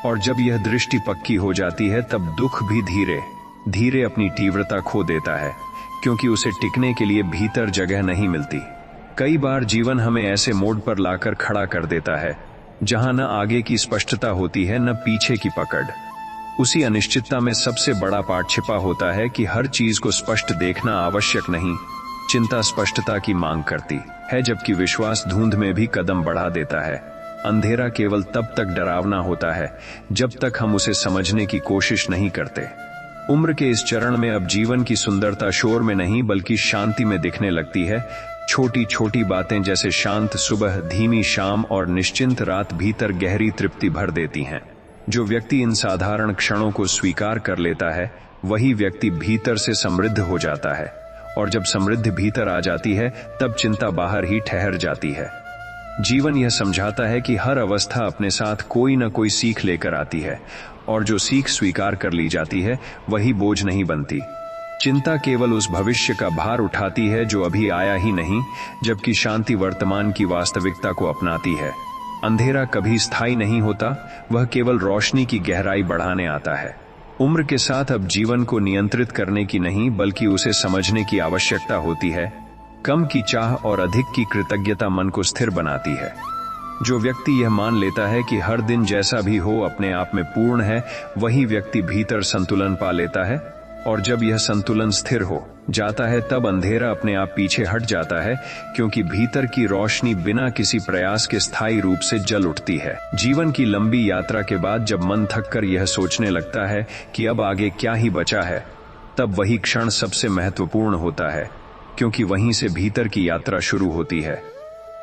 और जब यह दृष्टि पक्की हो जाती है, तब दुख भी धीरे धीरे अपनी तीव्रता खो देता है, क्योंकि उसे टिकने के लिए भीतर जगह नहीं मिलती। कई बार जीवन हमें ऐसे मोड़ पर लाकर खड़ा कर देता है जहां न आगे की स्पष्टता होती है न पीछे की पकड़। उसी अनिश्चितता में सबसे बड़ा पाठ छिपा होता है कि हर चीज को स्पष्ट देखना आवश्यक नहीं। चिंता स्पष्टता की मांग करती है, जबकि विश्वास धुंध में भी कदम बढ़ा देता है। अंधेरा केवल तब तक डरावना होता है जब तक हम उसे समझने की कोशिश नहीं करते। उम्र के इस चरण में अब जीवन की सुंदरता शोर में नहीं बल्कि शांति में दिखने लगती है। छोटी छोटी बातें जैसे शांत सुबह, धीमी शाम और निश्चिंत रात भीतर गहरी तृप्ति भर देती हैं। जो व्यक्ति इन साधारण क्षणों को स्वीकार कर लेता है, वही व्यक्ति भीतर से समृद्ध हो जाता है। और जब समृद्धि भीतर आ जाती है, तब चिंता बाहर ही ठहर जाती है। जीवन यह समझाता है कि हर अवस्था अपने साथ कोई न कोई सीख लेकर आती है, और जो सीख स्वीकार कर ली जाती है वही बोझ नहीं बनती। चिंता केवल उस भविष्य का भार उठाती है जो अभी आया ही नहीं, जबकि शांति वर्तमान की वास्तविकता को अपनाती है। अंधेरा कभी स्थायी नहीं होता, वह केवल रोशनी की गहराई बढ़ाने आता है। उम्र के साथ अब जीवन को नियंत्रित करने की नहीं बल्कि उसे समझने की आवश्यकता होती है। कम की चाह और अधिक की कृतज्ञता मन को स्थिर बनाती है। जो व्यक्ति यह मान लेता है कि हर दिन जैसा भी हो अपने आप में पूर्ण है, वही व्यक्ति भीतर संतुलन पा लेता है। और जब यह संतुलन स्थिर हो जाता है तब अंधेरा अपने आप पीछे हट जाता है, क्योंकि भीतर की रोशनी बिना किसी प्रयास के स्थायी रूप से जल उठती है। जीवन की लंबी यात्रा के बाद जब मन थककर यह सोचने लगता है कि अब आगे क्या ही बचा है, तब वही क्षण सबसे महत्वपूर्ण होता है, क्योंकि वहीं से भीतर की यात्रा शुरू होती है।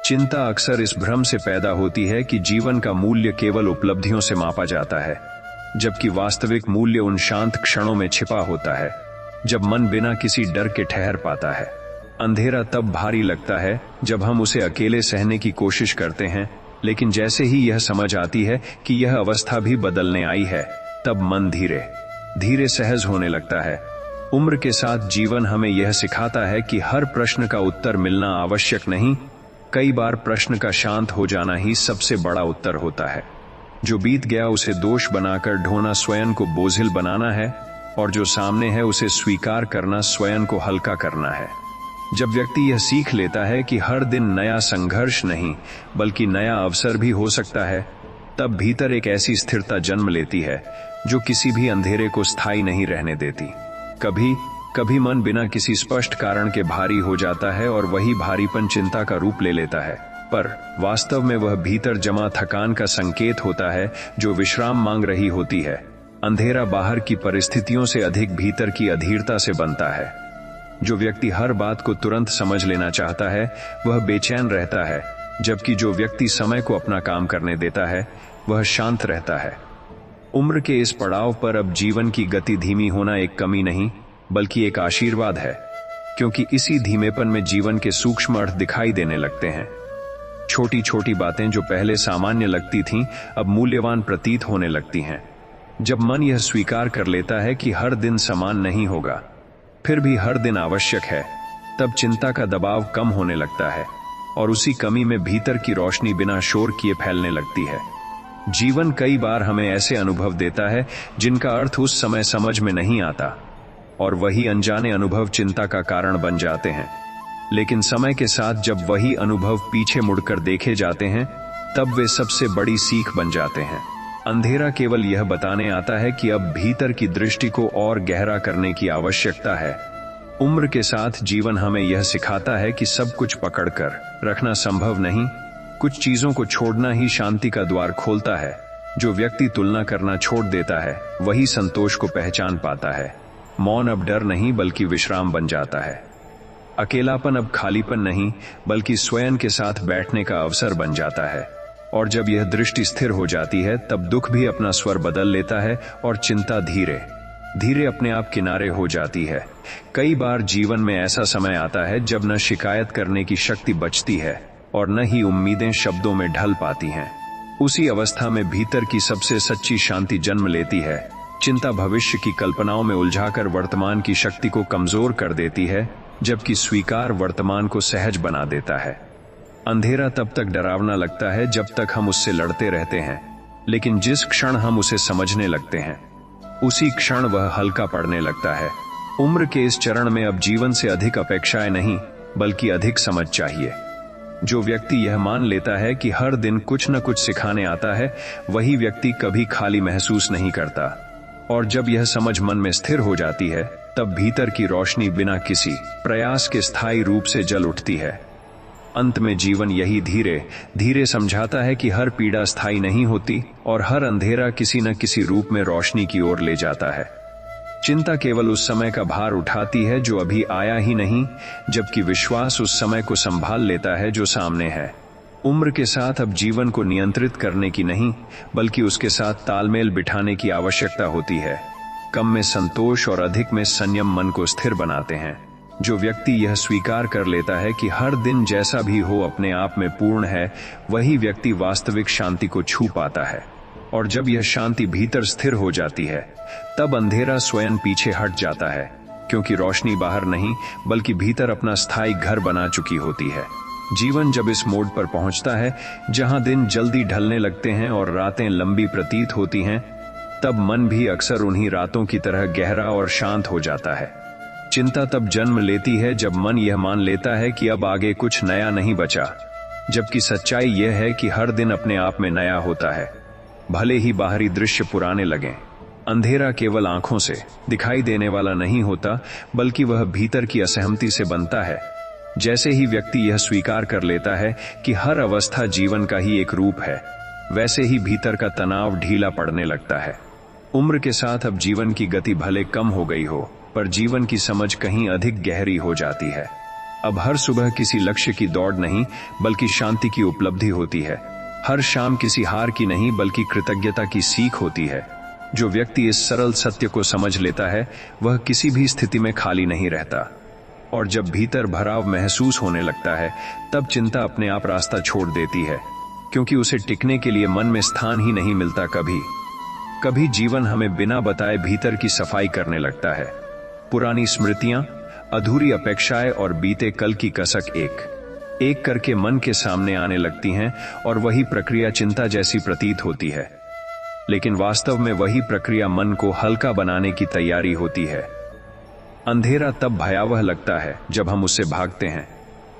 चिंता अक्सर इस भ्रम से पैदा होती है कि जीवन का मूल्य केवल उपलब्धियों से मापा जाता है, जबकि वास्तविक मूल्य उन शांत क्षणों में छिपा होता है जब मन बिना किसी डर के ठहर पाता है। अंधेरा तब भारी लगता है जब हम उसे अकेले सहने की कोशिश करते हैं, लेकिन जैसे ही यह समझ आती है कि यह अवस्था भी बदलने आई है, तब मन धीरे धीरे सहज होने लगता है। उम्र के साथ जीवन हमें यह सिखाता है कि हर प्रश्न का उत्तर मिलना आवश्यक नहीं, कई बार प्रश्न का शांत हो जाना ही सबसे बड़ा उत्तर होता है। जो बीत गया उसे दोष बनाकर ढोना स्वयं को बोझिल बनाना है, और जो सामने है उसे स्वीकार करना स्वयं को हल्का करना है। जब व्यक्ति यह सीख लेता है कि हर दिन नया संघर्ष नहीं बल्कि नया अवसर भी हो सकता है, तब भीतर एक ऐसी स्थिरता जन्म लेती है जो किसी भी अंधेरे को स्थायी नहीं रहने देती। कभी कभी मन बिना किसी स्पष्ट कारण के भारी हो जाता है और वही भारीपन चिंता का रूप ले लेता है, पर वास्तव में वह भीतर जमा थकान का संकेत होता है जो विश्राम मांग रही होती है। अंधेरा बाहर की परिस्थितियों से अधिक भीतर की अधीरता से बनता है। जो व्यक्ति हर बात को तुरंत समझ लेना चाहता है वह बेचैन रहता है, जबकि जो व्यक्ति समय को अपना काम करने देता है वह शांत रहता है। उम्र के इस पड़ाव पर अब जीवन की गति धीमी होना एक कमी नहीं बल्कि एक आशीर्वाद है, क्योंकि इसी धीमेपन में जीवन के सूक्ष्म अर्थ दिखाई देने लगते हैं। छोटी छोटी बातें जो पहले सामान्य लगती थीं अब मूल्यवान प्रतीत होने लगती हैं। जब मन यह स्वीकार कर लेता है कि हर दिन समान नहीं होगा, फिर भी हर दिन आवश्यक है, तब चिंता का दबाव कम होने लगता है और उसी कमी में भीतर की रोशनी बिना शोर किए फैलने लगती है। जीवन कई बार हमें ऐसे अनुभव देता है जिनका अर्थ उस समय समझ में नहीं आता, और वही अनजाने अनुभव चिंता का कारण बन जाते हैं। लेकिन समय के साथ जब वही अनुभव पीछे मुड़कर देखे जाते हैं, तब वे सबसे बड़ी सीख बन जाते हैं। अंधेरा केवल यह बताने आता है कि अब भीतर की दृष्टि को और गहरा करने की आवश्यकता है। उम्र के साथ जीवन हमें यह सिखाता है कि सब कुछ पकड़कर रखना संभव नहीं, कुछ चीजों को छोड़ना ही शांति का द्वार खोलता है। जो व्यक्ति तुलना करना छोड़ देता है वही संतोष को पहचान पाता है। मौन अब डर नहीं बल्कि विश्राम बन जाता है। अकेलापन अब खालीपन नहीं बल्कि स्वयं के साथ बैठने का अवसर बन जाता है। और जब यह दृष्टि स्थिर हो जाती है तब दुख भी अपना स्वर बदल लेता है और चिंता धीरे धीरे अपने आप किनारे हो जाती है। कई बार जीवन में ऐसा समय आता है जब न शिकायत करने की शक्ति बचती है और न ही उम्मीदें शब्दों में ढल पाती हैं। उसी अवस्था में भीतर की सबसे सच्ची शांति जन्म लेती है। चिंता भविष्य की कल्पनाओं में उलझाकर वर्तमान की शक्ति को कमजोर कर देती है, जबकि स्वीकार वर्तमान को सहज बना देता है। अंधेरा तब तक डरावना लगता है जब तक हम उससे लड़ते रहते हैं, लेकिन जिस क्षण हम उसे समझने लगते हैं उसी क्षण वह हल्का पड़ने लगता है। उम्र के इस चरण में अब जीवन से अधिक अपेक्षाएं नहीं बल्कि अधिक समझ चाहिए। जो व्यक्ति यह मान लेता है कि हर दिन कुछ न कुछ सिखाने आता है, वही व्यक्ति कभी खाली महसूस नहीं करता। और जब यह समझ मन में स्थिर हो जाती है तब भीतर की रोशनी बिना किसी प्रयास के स्थायी रूप से जल उठती है। अंत में जीवन यही धीरे धीरे समझाता है कि हर पीड़ा स्थायी नहीं होती और हर अंधेरा किसी न किसी रूप में रोशनी की ओर ले जाता है। चिंता केवल उस समय का भार उठाती है जो अभी आया ही नहीं, जबकि विश्वास उस समय को संभाल लेता है जो सामने है। उम्र के साथ अब जीवन को नियंत्रित करने की नहीं बल्कि उसके साथ तालमेल बिठाने की आवश्यकता होती है। कम में संतोष और अधिक में संयम मन को स्थिर बनाते हैं। जो व्यक्ति यह स्वीकार कर लेता है कि हर दिन जैसा भी हो अपने आप में पूर्ण है, वही व्यक्ति वास्तविक शांति को छू पाता है। और जब यह शांति भीतर स्थिर हो जाती है तब अंधेरा स्वयं पीछे हट जाता है, क्योंकि रोशनी बाहर नहीं बल्कि भीतर अपना स्थायी घर बना चुकी होती है। जीवन जब इस मोड़ पर पहुंचता है जहां दिन जल्दी ढलने लगते हैं और रातें लंबी प्रतीत होती हैं, तब मन भी अक्सर उन्हीं रातों की तरह गहरा और शांत हो जाता है। चिंता तब जन्म लेती है जब मन यह मान लेता है कि अब आगे कुछ नया नहीं बचा। जबकि सच्चाई यह है कि हर दिन अपने आप में नया होता है, भले ही बाहरी दृश्य पुराने लगें। अंधेरा केवल आंखों से दिखाई देने वाला नहीं होता, बल्कि वह भीतर की असहमति से बनता है। जैसे ही व्यक्ति यह स्वीकार कर लेता है कि हर अवस्था जीवन का ही एक रूप है, वैसे ही भीतर का तनाव ढीला पड़ने लगता है। उम्र के साथ अब जीवन की गति भले कम हो गई हो, पर जीवन की समझ कहीं अधिक गहरी हो जाती है। अब हर सुबह किसी लक्ष्य की दौड़ नहीं, बल्कि शांति की उपलब्धि होती है। हर शाम किसी हार की नहीं, बल्कि कृतज्ञता की सीख होती है। जो व्यक्ति इस सरल सत्य को समझ लेता है, वह किसी भी स्थिति में खाली नहीं रहता। और जब भीतर भराव महसूस होने लगता है, तब चिंता अपने आप रास्ता छोड़ देती है, क्योंकि उसे टिकने के लिए मन में स्थान ही नहीं मिलता। कभी कभी जीवन हमें बिना बताए भीतर की सफाई करने लगता है। पुरानी स्मृतियां, अधूरी अपेक्षाएं और बीते कल की कसक एक एक करके मन के सामने आने लगती हैं, और वही प्रक्रिया चिंता जैसी प्रतीत होती है। लेकिन वास्तव में वही प्रक्रिया मन को हल्का बनाने की तैयारी होती है। अंधेरा तब भयावह लगता है जब हम उससे भागते हैं,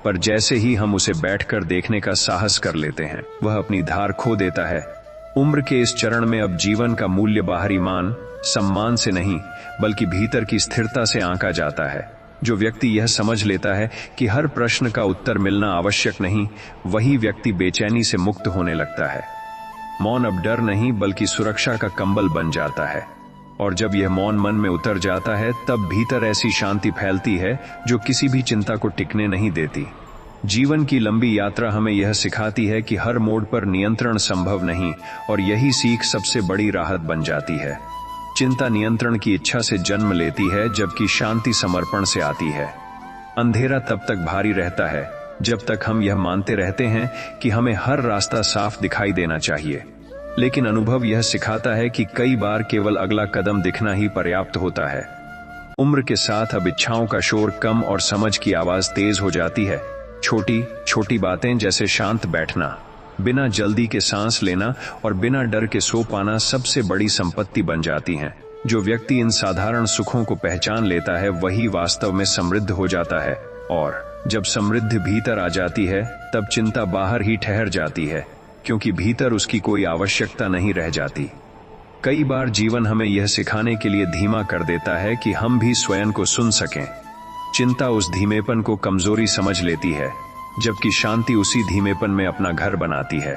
पर जैसे ही हम उसे बैठकर देखने का साहस कर लेते हैं, वह अपनी धार खो देता है। उम्र के इस चरण में अब जीवन का मूल्य बाहरी मान सम्मान से नहीं, बल्कि भीतर की स्थिरता से आंका जाता है। जो व्यक्ति यह समझ लेता है कि हर प्रश्न का उत्तर मिलना आवश्यक नहीं, वही व्यक्ति बेचैनी से मुक्त होने लगता है। मौन अब डर नहीं, बल्कि सुरक्षा का कंबल बन जाता है। और जब यह मौन मन में उतर जाता है, तब भीतर ऐसी शांति फैलती है जो किसी भी चिंता को टिकने नहीं देती। जीवन की लंबी यात्रा हमें यह सिखाती है कि हर मोड़ पर नियंत्रण संभव नहीं, और यही सीख सबसे बड़ी राहत बन जाती है। चिंता नियंत्रण की इच्छा से जन्म लेती है, जबकि शांति समर्पण से आती है। अंधेरा तब तक भारी रहता है जब तक हम यह मानते रहते हैं कि हमें हर रास्ता साफ दिखाई देना चाहिए। लेकिन अनुभव यह सिखाता है कि कई बार केवल अगला कदम दिखना ही पर्याप्त होता है। उम्र के साथ अब इच्छाओं का शोर कम और समझ की आवाज तेज हो जाती है। छोटी छोटी बातें जैसे शांत बैठना, बिना जल्दी के सांस लेना और बिना डर के सो पाना सबसे बड़ी संपत्ति बन जाती हैं। जो व्यक्ति इन साधारण सुखों को पहचान लेता है, वही वास्तव में समृद्ध हो जाता है। और जब समृद्धि भीतर आ जाती है, तब चिंता बाहर ही ठहर जाती है, क्योंकि भीतर उसकी कोई आवश्यकता नहीं रह जाती। कई बार जीवन हमें यह सिखाने के लिए धीमा कर देता है कि हम भी स्वयं को सुन सकें। चिंता उस धीमेपन को कमजोरी समझ लेती है, जबकि शांति उसी धीमेपन में अपना घर बनाती है।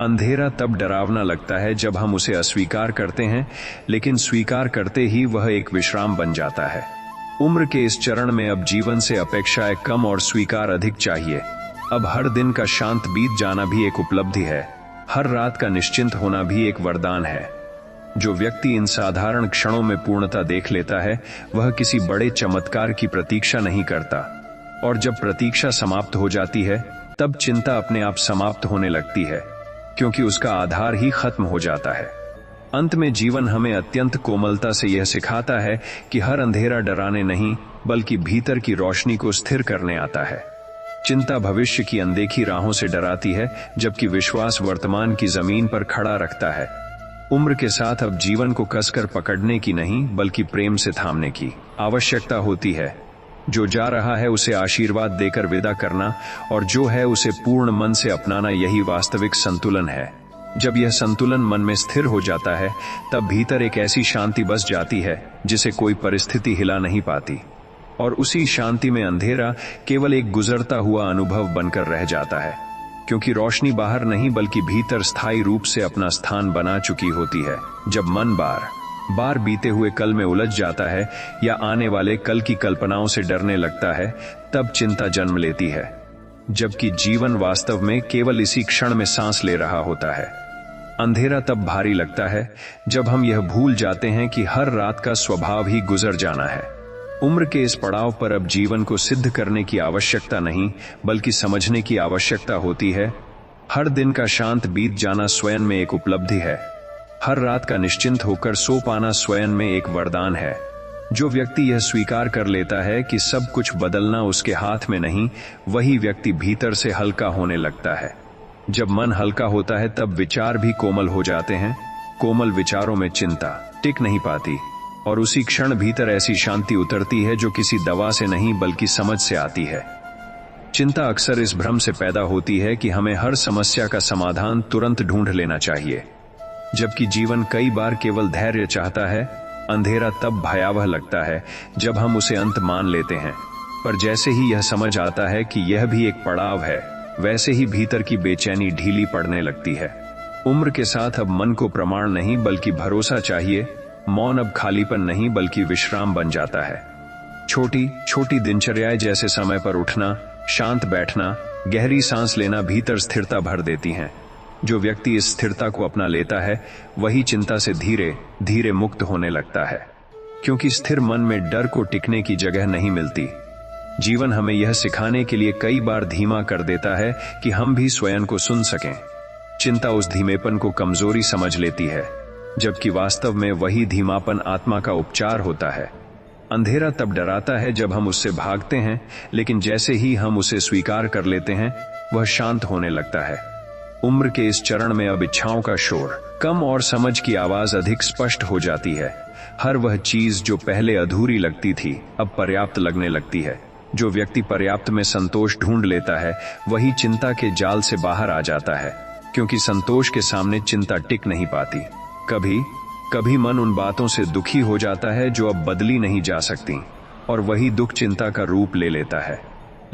अंधेरा तब डरावना लगता है जब हम उसे अस्वीकार करते हैं, लेकिन स्वीकार करते ही वह एक विश्राम बन जाता है। उम्र के इस चरण में अब जीवन से अपेक्षाएं कम और स्वीकार अधिक चाहिए। अब हर दिन का शांत बीत जाना भी एक उपलब्धि है, हर रात का निश्चिंत होना भी एक वरदान है। जो व्यक्ति इन साधारण क्षणों में पूर्णता देख लेता है, वह किसी बड़े चमत्कार की प्रतीक्षा नहीं करता। और जब प्रतीक्षा समाप्त हो जाती है, तब चिंता अपने आप समाप्त होने लगती है, क्योंकि उसका आधार ही खत्म हो जाता है। अंत में जीवन हमें अत्यंत कोमलता से यह सिखाता है कि हर अंधेरा डराने नहीं, बल्कि भीतर की रोशनी को स्थिर करने आता है। चिंता भविष्य की अनदेखी राहों से डराती है, जबकि विश्वास वर्तमान की जमीन पर खड़ा रखता है। उम्र के साथ अब जीवन को कसकर पकड़ने की नहीं, बल्कि प्रेम से थामने की आवश्यकता होती है। जो जा रहा है उसे आशीर्वाद देकर विदा करना, और जो है उसे पूर्ण मन से अपनाना, यही वास्तविक संतुलन है। जब यह संतुलन मन में स्थिर हो जाता है, तब भीतर एक ऐसी शांति बस जाती है जिसे कोई परिस्थिति हिला नहीं पाती। और उसी शांति में अंधेरा केवल एक गुजरता हुआ अनुभव बनकर रह जाता है, क्योंकि रोशनी बाहर नहीं, बल्कि भीतर स्थायी रूप से अपना स्थान बना चुकी होती है। जब मन बार बार बीते हुए कल में उलझ जाता है, या आने वाले कल की कल्पनाओं से डरने लगता है, तब चिंता जन्म लेती है, जबकि जीवन वास्तव में केवल इसी क्षण में सांस ले रहा होता है। अंधेरा तब भारी लगता है जब हम यह भूल जाते हैं कि हर रात का स्वभाव ही गुजर जाना है। उम्र के इस पड़ाव पर अब जीवन को सिद्ध करने की आवश्यकता नहीं, बल्कि समझने की आवश्यकता होती है। हर दिन का शांत बीत जाना स्वयं में एक उपलब्धि है। हर रात का निश्चिंत होकर सो पाना स्वयं में एक वरदान है। जो व्यक्ति यह स्वीकार कर लेता है कि सब कुछ बदलना उसके हाथ में नहीं, वही व्यक्ति भीतर से हल्का होने लगता है। जब मन हल्का होता है, तब विचार भी कोमल हो जाते हैं। कोमल विचारों में चिंता टिक नहीं पाती, और उसी क्षण भीतर ऐसी शांति उतरती है जो किसी दवा से नहीं, बल्कि समझ से आती है। चिंता अक्सर इस भ्रम से पैदा होती है कि हमें हर समस्या का समाधान तुरंत ढूंढ लेना चाहिए, जबकि जीवन कई बार केवल धैर्य चाहता है। अंधेरा तब भयावह लगता है जब हम उसे अंत मान लेते हैं, पर जैसे ही यह समझ आता है कि यह भी एक पड़ाव है, वैसे ही भीतर की बेचैनी ढीली पड़ने लगती है। उम्र के साथ अब मन को प्रमाण नहीं बल्कि भरोसा चाहिए। मौन अब खालीपन नहीं बल्कि विश्राम बन जाता है। छोटी छोटी दिनचर्याएं जैसे समय पर उठना, शांत बैठना, गहरी सांस लेना भीतर स्थिरता भर देती हैं। जो व्यक्ति इस स्थिरता को अपना लेता है वही चिंता से धीरे धीरे मुक्त होने लगता है, क्योंकि स्थिर मन में डर को टिकने की जगह नहीं मिलती। जीवन हमें यह सिखाने के लिए कई बार धीमा कर देता है कि हम भी स्वयं को सुन सकें। चिंता उस धीमेपन को कमजोरी समझ लेती है, जबकि वास्तव में वही धीमापन आत्मा का उपचार होता है। अंधेरा तब डराता है जब हम उससे भागते हैं, लेकिन जैसे ही हम उसे स्वीकार कर लेते हैं वह शांत होने लगता है। उम्र के इस चरण में अब इच्छाओं का शोर कम और समझ की आवाज अधिक स्पष्ट हो जाती है। हर वह चीज जो पहले अधूरी लगती थी अब पर्याप्त लगने लगती है। जो व्यक्ति पर्याप्त में संतोष ढूंढ लेता है वही चिंता के जाल से बाहर आ जाता है, क्योंकि संतोष के सामने चिंता टिक नहीं पाती। कभी कभी मन उन बातों से दुखी हो जाता है जो अब बदली नहीं जा सकती, और वही दुख चिंता का रूप ले लेता है।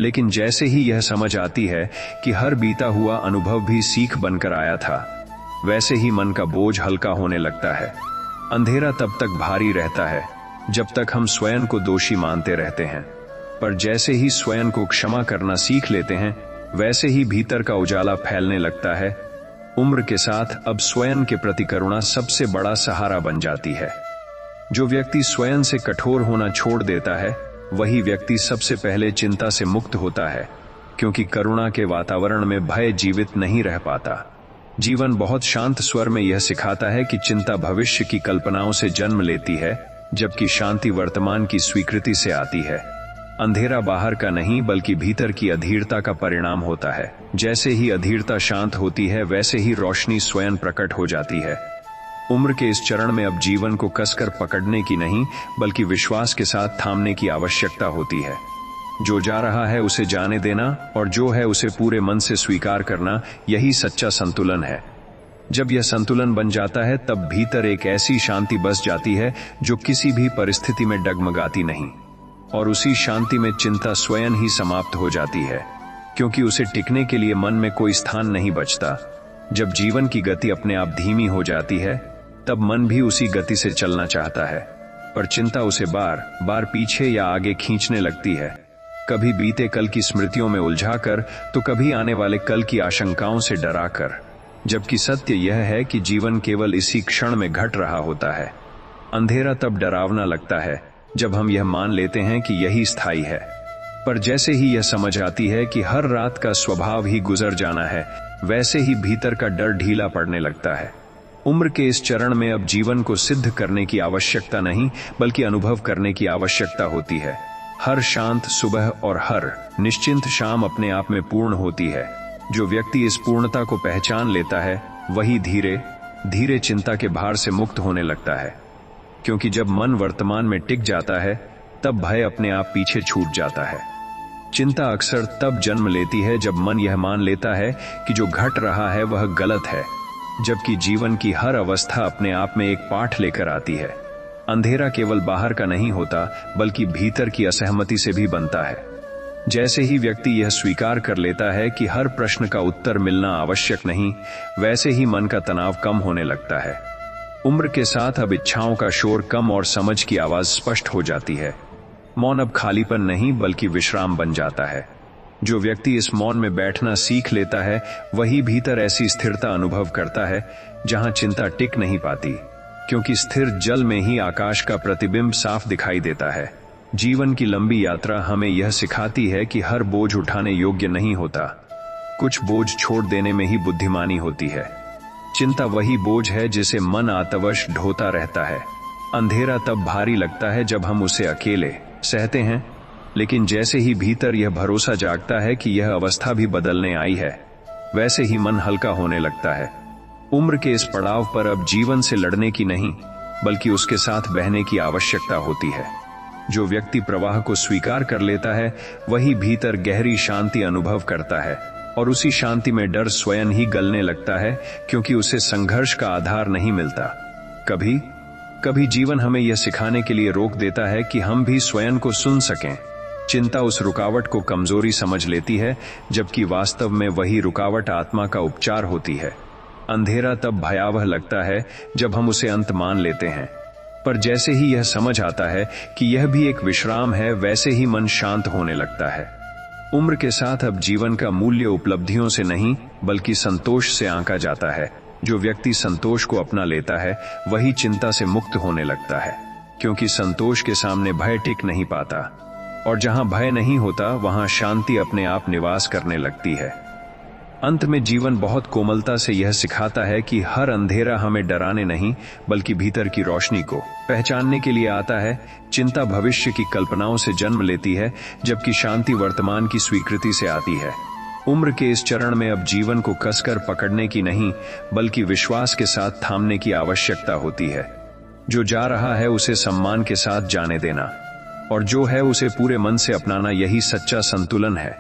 लेकिन जैसे ही यह समझ आती है कि हर बीता हुआ अनुभव भी सीख बनकर आया था, वैसे ही मन का बोझ हल्का होने लगता है। अंधेरा तब तक भारी रहता है जब तक हम स्वयं को दोषी मानते रहते हैं, पर जैसे ही स्वयं को क्षमा करना सीख लेते हैं वैसे ही भीतर का उजाला फैलने लगता है। उम्र के साथ अब स्वयं के प्रति करुणा सबसे बड़ा सहारा बन जाती है। जो व्यक्ति स्वयं से कठोर होना छोड़ देता है वही व्यक्ति सबसे पहले चिंता से मुक्त होता है, क्योंकि करुणा के वातावरण में भय जीवित नहीं रह पाता। जीवन बहुत शांत स्वर में यह सिखाता है कि चिंता भविष्य की कल्पनाओं से जन्म लेती है, जबकि शांति वर्तमान की स्वीकृति से आती है। अंधेरा बाहर का नहीं बल्कि भीतर की अधीरता का परिणाम होता है। जैसे ही अधीरता शांत होती है वैसे ही रोशनी स्वयं प्रकट हो जाती है। उम्र के इस चरण में अब जीवन को कसकर पकड़ने की नहीं बल्कि विश्वास के साथ थामने की आवश्यकता होती है। जो जा रहा है उसे जाने देना और जो है उसे पूरे मन से स्वीकार करना, यही सच्चा संतुलन है। जब यह संतुलन बन जाता है तब भीतर एक ऐसी शांति बस जाती है जो किसी भी परिस्थिति में डगमगाती नहीं, और उसी शांति में चिंता स्वयं ही समाप्त हो जाती है, क्योंकि उसे टिकने के लिए मन में कोई स्थान नहीं बचता। जब जीवन की गति अपने आप धीमी हो जाती है तब मन भी उसी गति से चलना चाहता है, पर चिंता उसे बार बार पीछे या आगे खींचने लगती है, कभी बीते कल की स्मृतियों में उलझाकर तो कभी आने वाले कल की आशंकाओं से डराकर। जबकि सत्य यह है कि जीवन केवल इसी क्षण में घट रहा होता है। अंधेरा तब डरावना लगता है जब हम यह मान लेते हैं कि यही स्थायी है, पर जैसे ही यह समझ आती है कि हर रात का स्वभाव ही गुजर जाना है, वैसे ही भीतर का डर ढीला पड़ने लगता है। उम्र के इस चरण में अब जीवन को सिद्ध करने की आवश्यकता नहीं बल्कि अनुभव करने की आवश्यकता होती है। हर शांत सुबह और हर निश्चिंत शाम अपने आप में पूर्ण होती है। जो व्यक्ति इस पूर्णता को पहचान लेता है वही धीरे धीरे चिंता के भार से मुक्त होने लगता है, क्योंकि जब मन वर्तमान में टिक जाता है तब भय अपने आप पीछे छूट जाता है। चिंता अक्सर तब जन्म लेती है जब मन यह मान लेता है कि जो घट रहा है वह गलत है, जबकि जीवन की हर अवस्था अपने आप में एक पाठ लेकर आती है। अंधेरा केवल बाहर का नहीं होता बल्कि भीतर की असहमति से भी बनता है। जैसे ही व्यक्ति यह स्वीकार कर लेता है कि हर प्रश्न का उत्तर मिलना आवश्यक नहीं, वैसे ही मन का तनाव कम होने लगता है। उम्र के साथ अब इच्छाओं का शोर कम और समझ की आवाज स्पष्ट हो जाती है। मौन अब खालीपन नहीं बल्कि विश्राम बन जाता है। जो व्यक्ति इस मौन में बैठना सीख लेता है वही भीतर ऐसी स्थिरता अनुभव करता है जहां चिंता टिक नहीं पाती, क्योंकि स्थिर जल में ही आकाश का प्रतिबिंब साफ दिखाई देता है। जीवन की लंबी यात्रा हमें यह सिखाती है कि हर बोझ उठाने योग्य नहीं होता, कुछ बोझ छोड़ देने में ही बुद्धिमानी होती है। चिंता वही बोझ है जिसे मन आतवश ढोता रहता है। अंधेरा तब भारी लगता है जब हम उसे अकेले सहते हैं, लेकिन जैसे ही भीतर यह भरोसा जागता है कि यह अवस्था भी बदलने आई है, वैसे ही मन हल्का होने लगता है। उम्र के इस पड़ाव पर अब जीवन से लड़ने की नहीं बल्कि उसके साथ बहने की आवश्यकता होती है। जो व्यक्ति प्रवाह को स्वीकार कर लेता है वही भीतर गहरी शांति अनुभव करता है, और उसी शांति में डर स्वयं ही गलने लगता है, क्योंकि उसे संघर्ष का आधार नहीं मिलता। कभी कभी जीवन हमें यह सिखाने के लिए रोक देता है कि हम भी स्वयं को सुन सकें। चिंता उस रुकावट को कमजोरी समझ लेती है, जबकि वास्तव में वही रुकावट आत्मा का उपचार होती है। अंधेरा तब भयावह लगता है जब हम उसे अंत मान लेते हैं, पर जैसे ही यह समझ आता है कि यह भी एक विश्राम है, वैसे ही मन शांत होने लगता है। उम्र के साथ अब जीवन का मूल्य उपलब्धियों से नहीं बल्कि संतोष से आंका जाता है। जो व्यक्ति संतोष को अपना लेता है वही चिंता से मुक्त होने लगता है, क्योंकि संतोष के सामने भय टिक नहीं पाता, और जहां भय नहीं होता वहां शांति अपने आप निवास करने लगती है। अंत में जीवन बहुत कोमलता से यह सिखाता है कि हर अंधेरा हमें डराने नहीं बल्कि भीतर की रोशनी को पहचानने के लिए आता है। चिंता भविष्य की कल्पनाओं से जन्म लेती है, जबकि शांति वर्तमान की स्वीकृति से आती है। उम्र के इस चरण में अब जीवन को कसकर पकड़ने की नहीं बल्कि विश्वास के साथ थामने की आवश्यकता होती है। जो जा रहा है उसे सम्मान के साथ जाने देना, और जो है उसे पूरे मन से अपनाना, यही सच्चा संतुलन है।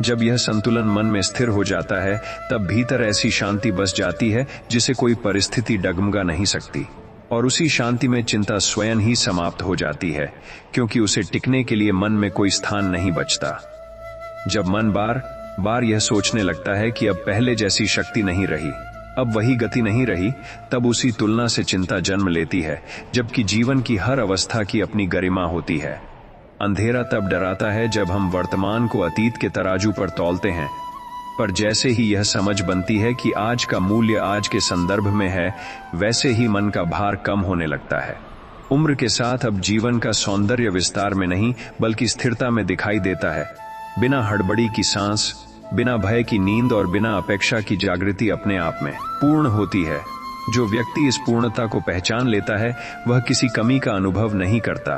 जब यह संतुलन मन में स्थिर हो जाता है तब भीतर ऐसी शांति बस जाती है जिसे कोई परिस्थिति डगमगा नहीं सकती, और उसी शांति में चिंता स्वयं ही समाप्त हो जाती है, क्योंकि उसे टिकने के लिए मन में कोई स्थान नहीं बचता। जब मन बार बार यह सोचने लगता है कि अब पहले जैसी शक्ति नहीं रही, अब वही गति नहीं रही, तब उसी तुलना से चिंता जन्म लेती है, जबकि जीवन की हर अवस्था की अपनी गरिमा होती है। अंधेरा तब डराता है जब हम वर्तमान को अतीत के तराजू पर तौलते हैं, पर जैसे ही यह समझ बनती है कि आज का मूल्य आज के संदर्भ में है, वैसे ही मन का भार कम होने लगता है। उम्र के साथ अब जीवन का सौंदर्य विस्तार में नहीं बल्कि स्थिरता में दिखाई देता है। बिना हड़बड़ी की सांस, बिना भय की नींद और बिना अपेक्षा की जागृति अपने आप में पूर्ण होती है। जो व्यक्ति इस पूर्णता को पहचान लेता है वह किसी कमी का अनुभव नहीं करता,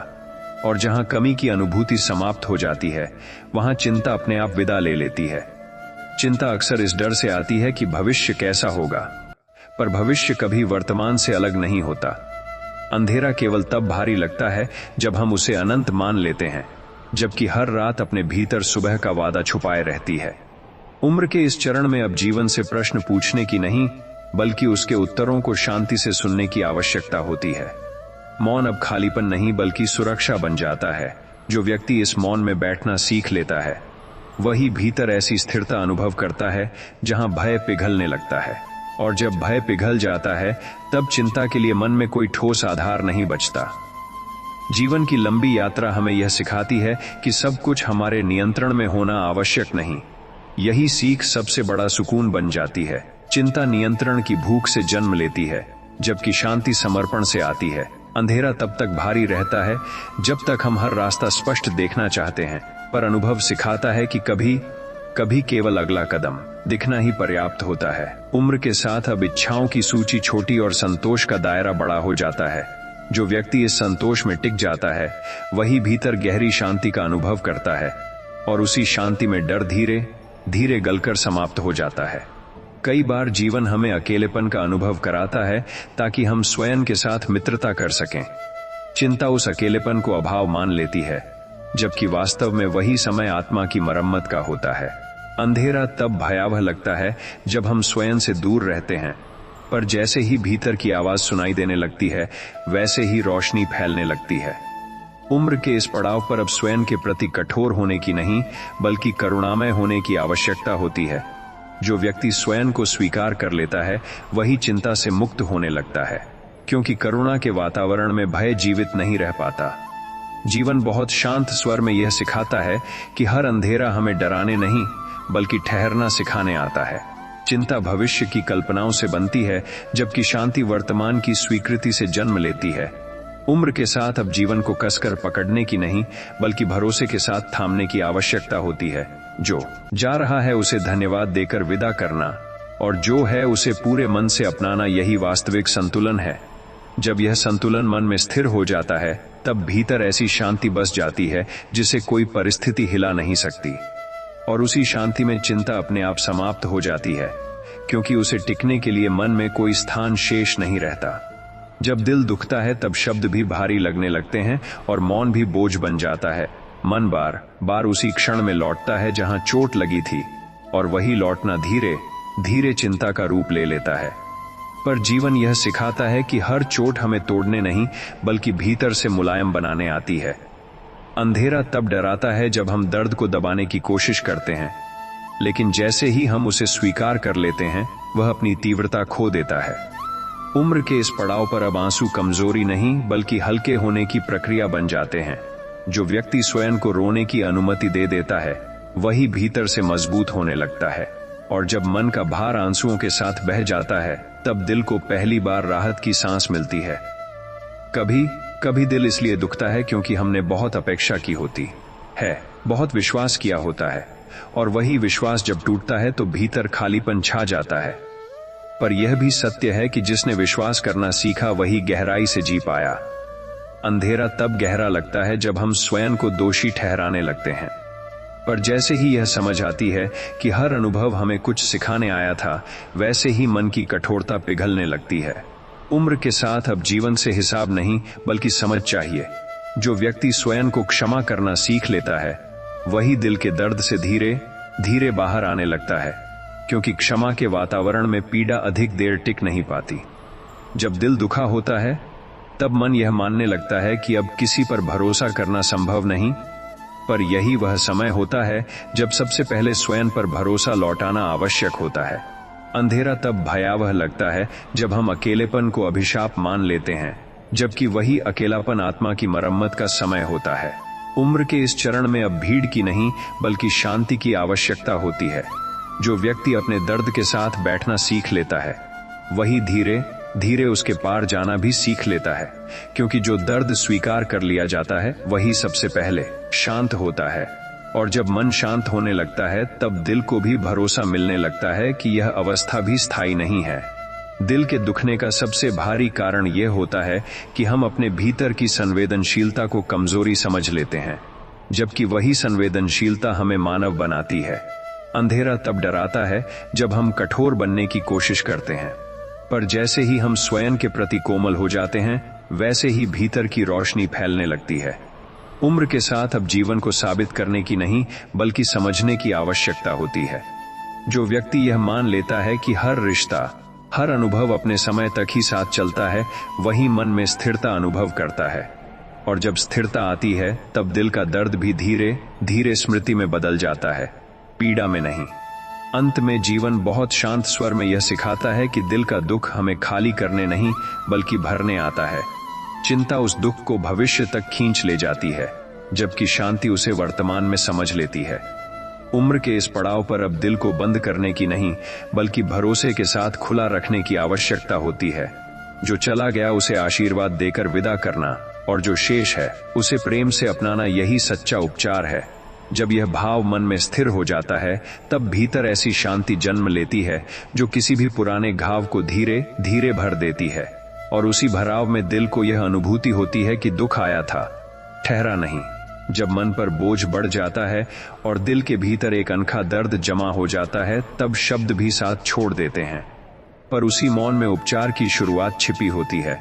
और जहां कमी की अनुभूति समाप्त हो जाती है वहां चिंता अपने आप विदा ले लेती है। चिंता अक्सर इस डर से आती है कि भविष्य कैसा होगा, पर भविष्य कभी वर्तमान से अलग नहीं होता। अंधेरा केवल तब भारी लगता है जब हम उसे अनंत मान लेते हैं, जबकि हर रात अपने भीतर सुबह का वादा छुपाए रहती है। उम्र के इस चरण में अब जीवन से प्रश्न पूछने की नहीं बल्कि उसके उत्तरों को शांति से सुनने की आवश्यकता होती है। मौन अब खालीपन नहीं बल्कि सुरक्षा बन जाता है। जो व्यक्ति इस मौन में बैठना सीख लेता है वही भीतर ऐसी स्थिरता अनुभव करता है जहां भय पिघलने लगता है, और जब भय पिघल जाता है तब चिंता के लिए मन में कोई ठोस आधार नहीं बचता। जीवन की लंबी यात्रा हमें यह सिखाती है कि सब कुछ हमारे नियंत्रण में होना आवश्यक नहीं। यही सीख सबसे बड़ा सुकून बन जाती है। चिंता नियंत्रण की भूख से जन्म लेती है, जबकि शांति समर्पण से आती है। अंधेरा तब तक भारी रहता है जब तक हम हर रास्ता स्पष्ट देखना चाहते हैं, पर अनुभव सिखाता है कि कभी कभी केवल अगला कदम दिखना ही पर्याप्त होता है। उम्र के साथ अब इच्छाओं की सूची छोटी और संतोष का दायरा बड़ा हो जाता है। जो व्यक्ति इस संतोष में टिक जाता है वही भीतर गहरी शांति का अनुभव करता है, और उसी शांति में डर धीरे धीरे गलकर समाप्त हो जाता है। कई बार जीवन हमें अकेलेपन का अनुभव कराता है ताकि हम स्वयं के साथ मित्रता कर सकें। चिंता उस अकेलेपन को अभाव मान लेती है, जबकि वास्तव में वही समय आत्मा की मरम्मत का होता है। अंधेरा तब भयावह लगता है जब हम स्वयं से दूर रहते हैं, पर जैसे ही भीतर की आवाज सुनाई देने लगती है वैसे ही रोशनी फैलने लगती है। उम्र के इस पड़ाव पर अब स्वयं के प्रति कठोर होने की नहीं बल्कि करुणामय होने की आवश्यकता होती है। जो व्यक्ति स्वयं को स्वीकार कर लेता है वही चिंता से मुक्त होने लगता है, क्योंकि करुणा के वातावरण में भय जीवित नहीं रह पाता। जीवन बहुत शांत स्वर में यह सिखाता है कि हर अंधेरा हमें डराने नहीं बल्कि ठहरना सिखाने आता है। चिंता भविष्य की कल्पनाओं से बनती है, जबकि शांति वर्तमान की स्वीकृति से जन्म लेती है। उम्र के साथ अब जीवन को कसकर पकड़ने की नहीं बल्कि भरोसे के साथ थामने की आवश्यकता होती है। जो जा रहा है उसे धन्यवाद देकर विदा करना, और जो है उसे पूरे मन से अपनाना, यही वास्तविक संतुलन है। जब यह संतुलन मन में स्थिर हो जाता है तब भीतर ऐसी शांति बस जाती है जिसे कोई परिस्थिति हिला नहीं सकती, और उसी शांति में चिंता अपने आप समाप्त हो जाती है, क्योंकि उसे टिकने के लिए मन में कोई स्थान शेष नहीं रहता। जब दिल दुखता है तब शब्द भी भारी लगने लगते हैं और मौन भी बोझ बन जाता है। मन बार बार उसी क्षण में लौटता है जहां चोट लगी थी, और वही लौटना धीरे धीरे चिंता का रूप ले लेता है। पर जीवन यह सिखाता है कि हर चोट हमें तोड़ने नहीं बल्कि भीतर से मुलायम बनाने आती है। अंधेरा तब डराता है जब हम दर्द को दबाने की कोशिश करते हैं, लेकिन जैसे ही हम उसे स्वीकार कर लेते हैं वह अपनी तीव्रता खो देता है। उम्र के इस पड़ाव पर अब आंसू कमजोरी नहीं बल्कि हल्के होने की प्रक्रिया बन जाते हैं। जो व्यक्ति स्वयं को रोने की अनुमति दे देता है वही भीतर से मजबूत होने लगता है, और जब मन का भार आंसुओं के साथ बह जाता है तब दिल को पहली बार राहत की सांस मिलती है। कभी कभी दिल इसलिए दुखता है क्योंकि हमने बहुत अपेक्षा की होती है, बहुत विश्वास किया होता है, और वही विश्वास जब टूटता है तो भीतर खालीपन छा जाता है। पर यह भी सत्य है कि जिसने विश्वास करना सीखा वही गहराई से जी पाया। अंधेरा तब गहरा लगता है जब हम स्वयं को दोषी ठहराने लगते हैं, पर जैसे ही यह समझ आती है कि हर अनुभव हमें कुछ सिखाने आया था, वैसे ही मन की कठोरता पिघलने लगती है। उम्र के साथ अब जीवन से हिसाब नहीं बल्कि समझ चाहिए। जो व्यक्ति स्वयं को क्षमा करना सीख लेता है वही दिल के दर्द से धीरे धीरे बाहर आने लगता है, क्योंकि क्षमा के वातावरण में पीड़ा अधिक देर टिक नहीं पाती। जब दिल दुखा होता है तब मन यह मानने लगता है कि अब किसी पर भरोसा करना संभव नहीं, पर यही वह समय होता है जब सबसे पहले स्वयं पर भरोसा लौटाना आवश्यक होता है। अंधेरा तब भयावह लगता है जब हम अकेलेपन को अभिशाप मान लेते हैं, जबकि वही अकेलापन आत्मा की मरम्मत का समय होता है। उम्र के इस चरण में अब भीड़ की नहीं बल्कि शांति की आवश्यकता होती है। जो व्यक्ति अपने दर्द के साथ बैठना सीख लेता है वही धीरे धीरे उसके पार जाना भी सीख लेता है, क्योंकि जो दर्द स्वीकार कर लिया जाता है वही सबसे पहले शांत होता है। और जब मन शांत होने लगता है तब दिल को भी भरोसा मिलने लगता है कि यह अवस्था भी स्थायी नहीं है। दिल के दुखने का सबसे भारी कारण यह होता है कि हम अपने भीतर की संवेदनशीलता को कमजोरी समझ लेते हैं, जबकि वही संवेदनशीलता हमें मानव बनाती है। अंधेरा तब डराता है जब हम कठोर बनने की कोशिश करते हैं, पर जैसे ही हम स्वयं के प्रति कोमल हो जाते हैं वैसे ही भीतर की रोशनी फैलने लगती है। उम्र के साथ अब जीवन को साबित करने की नहीं बल्कि समझने की आवश्यकता होती है। जो व्यक्ति यह मान लेता है कि हर रिश्ता, हर अनुभव अपने समय तक ही साथ चलता है, वही मन में स्थिरता अनुभव करता है, और जब स्थिरता आती है तब दिल का दर्द भी धीरे धीरे स्मृति में बदल जाता है, पीड़ा में नहीं। अंत में जीवन बहुत शांत स्वर में यह सिखाता है कि दिल का दुख हमें खाली करने नहीं बल्कि भरने आता है। चिंता उस दुख को भविष्य तक खींच ले जाती है, जबकि शांति उसे वर्तमान में समझ लेती है। उम्र के इस पड़ाव पर अब दिल को बंद करने की नहीं बल्कि भरोसे के साथ खुला रखने की आवश्यकता होती है। जो चला गया उसे आशीर्वाद देकर विदा करना, और जो शेष है उसे प्रेम से अपनाना, यही सच्चा उपचार है। जब यह भाव मन में स्थिर हो जाता है तब भीतर ऐसी शांति जन्म लेती है जो किसी भी पुराने घाव को धीरे धीरे भर देती है, और उसी भराव में दिल को यह अनुभूति होती है कि दुख आया था, ठहरा नहीं। जब मन पर बोझ बढ़ जाता है और दिल के भीतर एक अनखा दर्द जमा हो जाता है तब शब्द भी साथ छोड़ देते हैं, पर उसी मौन में उपचार की शुरुआत छिपी होती है,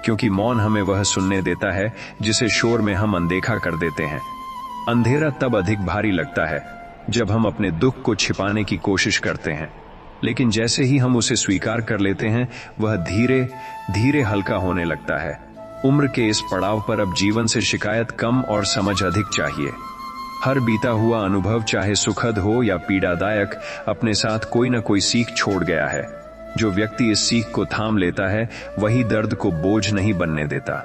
क्योंकि मौन हमें वह सुनने देता है जिसे शोर में हम अनदेखा कर देते हैं। अंधेरा तब अधिक भारी लगता है जब हम अपने दुख को छिपाने की कोशिश करते हैं, लेकिन जैसे ही हम उसे स्वीकार कर लेते हैं वह धीरे धीरे हल्का होने लगता है। उम्र के इस पड़ाव पर अब जीवन से शिकायत कम और समझ अधिक चाहिए। हर बीता हुआ अनुभव, चाहे सुखद हो या पीड़ादायक, अपने साथ कोई न कोई सीख छोड़ गया है। जो व्यक्ति इस सीख को थाम लेता है वही दर्द को बोझ नहीं बनने देता,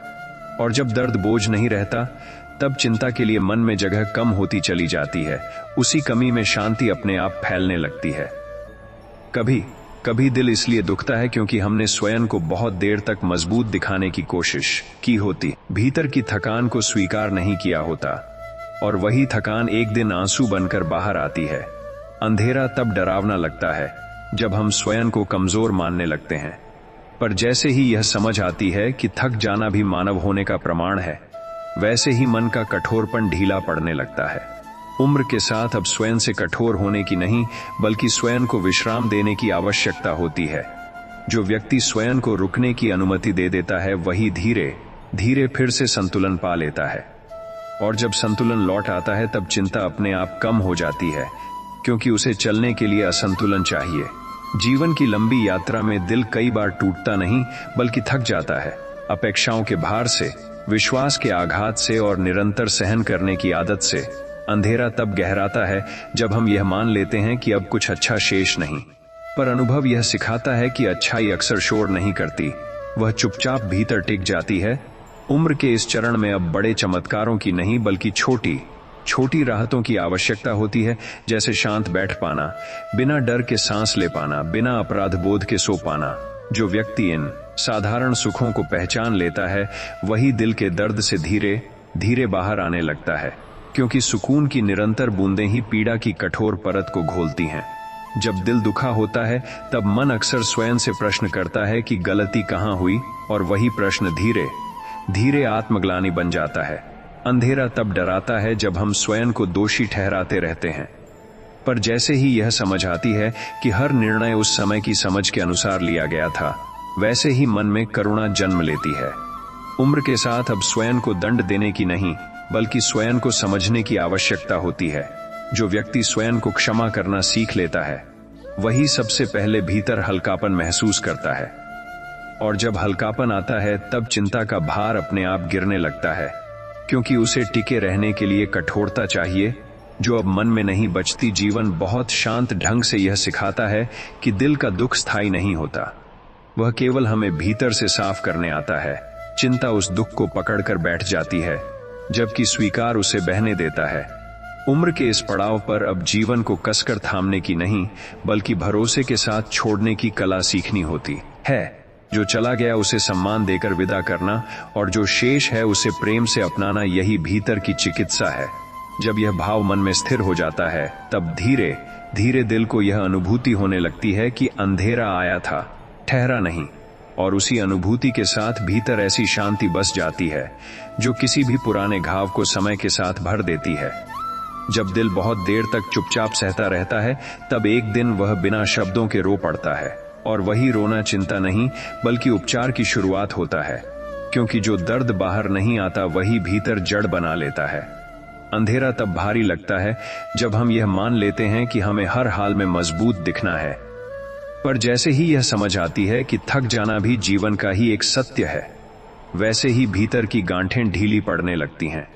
और जब दर्द बोझ नहीं रहता तब चिंता के लिए मन में जगह कम होती चली जाती है। उसी कमी में शांति अपने आप फैलने लगती है। कभी कभी दिल इसलिए दुखता है क्योंकि हमने स्वयं को बहुत देर तक मजबूत दिखाने की कोशिश की होती, भीतर की थकान को स्वीकार नहीं किया होता, और वही थकान एक दिन आंसू बनकर बाहर आती है। अंधेरा तब डरावना लगता है जब हम स्वयं को कमजोर मानने लगते हैं, पर जैसे ही यह समझ आती है कि थक जाना भी मानव होने का प्रमाण है, वैसे ही मन का कठोरपन ढीला पड़ने लगता है। उम्र के साथ अब स्वयं से कठोर होने की नहीं बल्कि स्वयं को विश्राम देने की आवश्यकता होती है। जो व्यक्ति स्वयं को रुकने की अनुमति दे देता है वही धीरे धीरे फिर से संतुलन पा लेता है। और जब संतुलन लौट आता है तब चिंता अपने आप कम हो जाती है, क्योंकि उसे चलने के लिए असंतुलन चाहिए। जीवन की लंबी यात्रा में दिल कई बार टूटता नहीं बल्कि थक जाता है। अपेक्षाओं के भार से, विश्वास के आघात से और निरंतर सहन करने की आदत से। अंधेरा तब गहराता है जब हम यह मान लेते हैं कि अब कुछ अच्छा शेष नहीं। पर अनुभव यह सिखाता है कि अच्छाई अक्सर शोर नहीं करती, वह चुपचाप भीतर टिक जाती है। उम्र के इस चरण में अब बड़े चमत्कारों की नहीं बल्कि छोटी छोटी राहतों की आवश्यकता होती है, जैसे शांत बैठ पाना, बिना डर के सांस ले पाना, बिना अपराध बोध के सो पाना। जो व्यक्ति इन साधारण सुखों को पहचान लेता है वही दिल के दर्द से धीरे धीरे बाहर आने लगता है, क्योंकि सुकून की निरंतर बूंदें ही पीड़ा की कठोर परत को घोलती हैं। जब दिल दुखा होता है तब मन अक्सर स्वयं से प्रश्न करता है कि गलती कहाँ हुई, और वही प्रश्न धीरे धीरे आत्मग्लानि बन जाता है। अंधेरा तब डराता है जब हम स्वयं को दोषी ठहराते रहते हैं, पर जैसे ही यह समझ आती है कि हर निर्णय उस समय की समझ के अनुसार लिया गया था, वैसे ही मन में करुणा जन्म लेती है। उम्र के साथ अब स्वयं को दंड देने की नहीं बल्कि स्वयं को समझने की आवश्यकता होती है। जो व्यक्ति स्वयं को क्षमा करना सीख लेता है वही सबसे पहले भीतर हल्कापन महसूस करता है। और जब हल्कापन आता है तब चिंता का भार अपने आप गिरने लगता है, क्योंकि उसे टिके रहने के लिए कठोरता चाहिए जो अब मन में नहीं बचती। जीवन बहुत शांत ढंग से यह सिखाता है कि दिल का दुख स्थायी नहीं होता, वह केवल हमें भीतर से साफ करने आता है। चिंता उस दुख को पकड़कर बैठ जाती है, जबकि स्वीकार उसे बहने देता है। उम्र के इस पड़ाव पर अब जीवन को कसकर थामने की नहीं बल्कि भरोसे के साथ छोड़ने की कला सीखनी होती है। जो चला गया उसे सम्मान देकर विदा करना, और जो शेष है उसे प्रेम से अपनाना, यही भीतर की चिकित्सा है। जब यह भाव मन में स्थिर हो जाता है तब धीरे धीरे दिल को यह अनुभूति होने लगती है कि अंधेरा आया था, ठहरा नहीं। और उसी अनुभूति के साथ भीतर ऐसी शांति बस जाती है जो किसी भी पुराने घाव को समय के साथ भर देती है। जब दिल बहुत देर तक चुपचाप सहता रहता है तब एक दिन वह बिना शब्दों के रो पड़ता है, और वही रोना चिंता नहीं बल्कि उपचार की शुरुआत होता है, क्योंकि जो दर्द बाहर नहीं आता वही भीतर जड़ बना लेता है। अंधेरा तब भारी लगता है जब हम यह मान लेते हैं कि हमें हर हाल में मजबूत दिखना है, पर जैसे ही यह समझ आती है कि थक जाना भी जीवन का ही एक सत्य है, वैसे ही भीतर की गांठें ढीली पड़ने लगती हैं।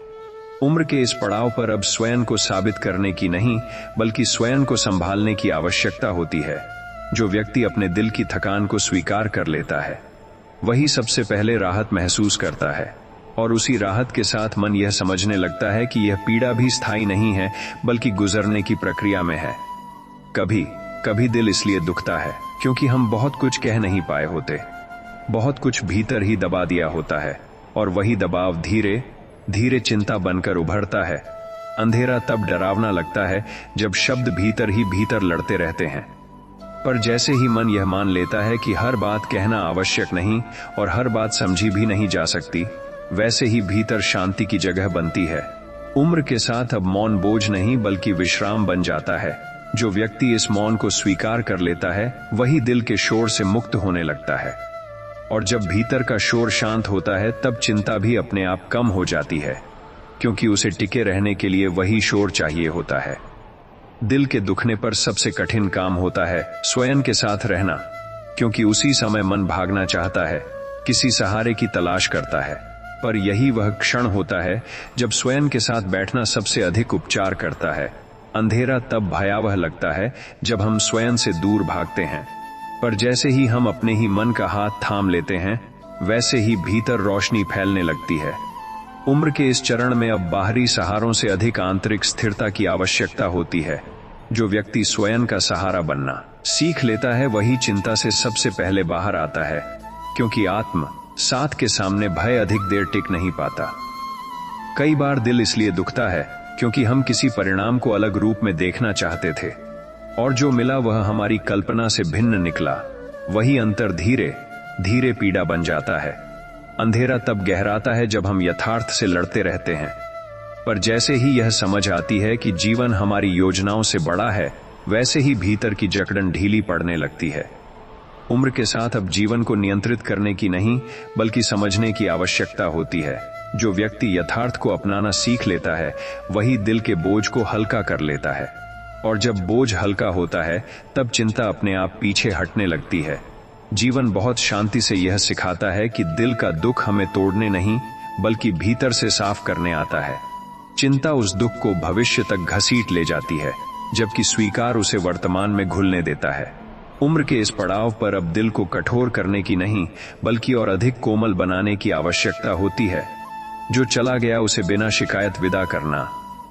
उम्र के इस पड़ाव पर अब स्वयं को साबित करने की नहीं बल्कि स्वयं को संभालने की आवश्यकता होती है। जो व्यक्ति अपने दिल की थकान को स्वीकार कर लेता है वही सबसे पहले राहत महसूस करता है, और उसी राहत के साथ मन यह समझने लगता है कि यह पीड़ा भी स्थायी नहीं है बल्कि गुजरने की प्रक्रिया में है। कभी कभी दिल इसलिए दुखता है क्योंकि हम बहुत कुछ कह नहीं पाए होते, बहुत कुछ भीतर ही दबा दिया होता है, और वही दबाव धीरे धीरे चिंता बनकर उभरता है। अंधेरा तब डरावना लगता है जब शब्द भीतर ही भीतर लड़ते रहते हैं, पर जैसे ही मन यह मान लेता है कि हर बात कहना आवश्यक नहीं और हर बात समझी भी नहीं जा सकती, वैसे ही भीतर शांति की जगह बनती है। उम्र के साथ अब मौन बोझ नहीं बल्कि विश्राम बन जाता है। जो व्यक्ति इस मौन को स्वीकार कर लेता है वही दिल के शोर से मुक्त होने लगता है, और जब भीतर का शोर शांत होता है तब चिंता भी अपने आप कम हो जाती है, क्योंकि उसे टिके रहने के लिए वही शोर चाहिए होता है। दिल के दुखने पर सबसे कठिन काम होता है स्वयं के साथ रहना, क्योंकि उसी समय मन भागना चाहता है, किसी सहारे की तलाश करता है, पर यही वह क्षण होता है जब स्वयं के साथ बैठना सबसे अधिक उपचार करता है। अंधेरा तब भयावह लगता है जब हम स्वयं से दूर भागते हैं, पर जैसे ही हम अपने ही मन का हाथ थाम लेते हैं वैसे ही भीतर रोशनी फैलने लगती है। उम्र के इस चरण में अब बाहरी सहारों से अधिक आंतरिक स्थिरता की आवश्यकता होती है। जो व्यक्ति स्वयं का सहारा बनना सीख लेता है वही चिंता से सबसे पहले बाहर आता है, क्योंकि आत्म साथ के सामने भय अधिक देर टिक नहीं पाता। कई बार दिल इसलिए दुखता है क्योंकि हम किसी परिणाम को अलग रूप में देखना चाहते थे, और जो मिला वह हमारी कल्पना से भिन्न निकला। वही अंतर धीरे धीरे पीड़ा बन जाता है। अंधेरा तब गहराता है जब हम यथार्थ से लड़ते रहते हैं, पर जैसे ही यह समझ आती है कि जीवन हमारी योजनाओं से बड़ा है, वैसे ही भीतर की जकड़न ढीली पड़ने लगती है। उम्र के साथ अब जीवन को नियंत्रित करने की नहीं बल्कि समझने की आवश्यकता होती है। जो व्यक्ति यथार्थ को अपनाना सीख लेता है वही दिल के बोझ को हल्का कर लेता है, और जब बोझ हल्का होता है तब चिंता अपने आप पीछे हटने लगती है। जीवन बहुत शांति से यह सिखाता है कि दिल का दुख हमें तोड़ने नहीं बल्कि भीतर से साफ करने आता है। चिंता उस दुख को भविष्य तक घसीट ले जाती है, जबकि स्वीकार उसे वर्तमान में घुलने देता है। उम्र के इस पड़ाव पर अब दिल को कठोर करने की नहीं बल्कि और अधिक कोमल बनाने की आवश्यकता होती है। जो चला गया उसे बिना शिकायत विदा करना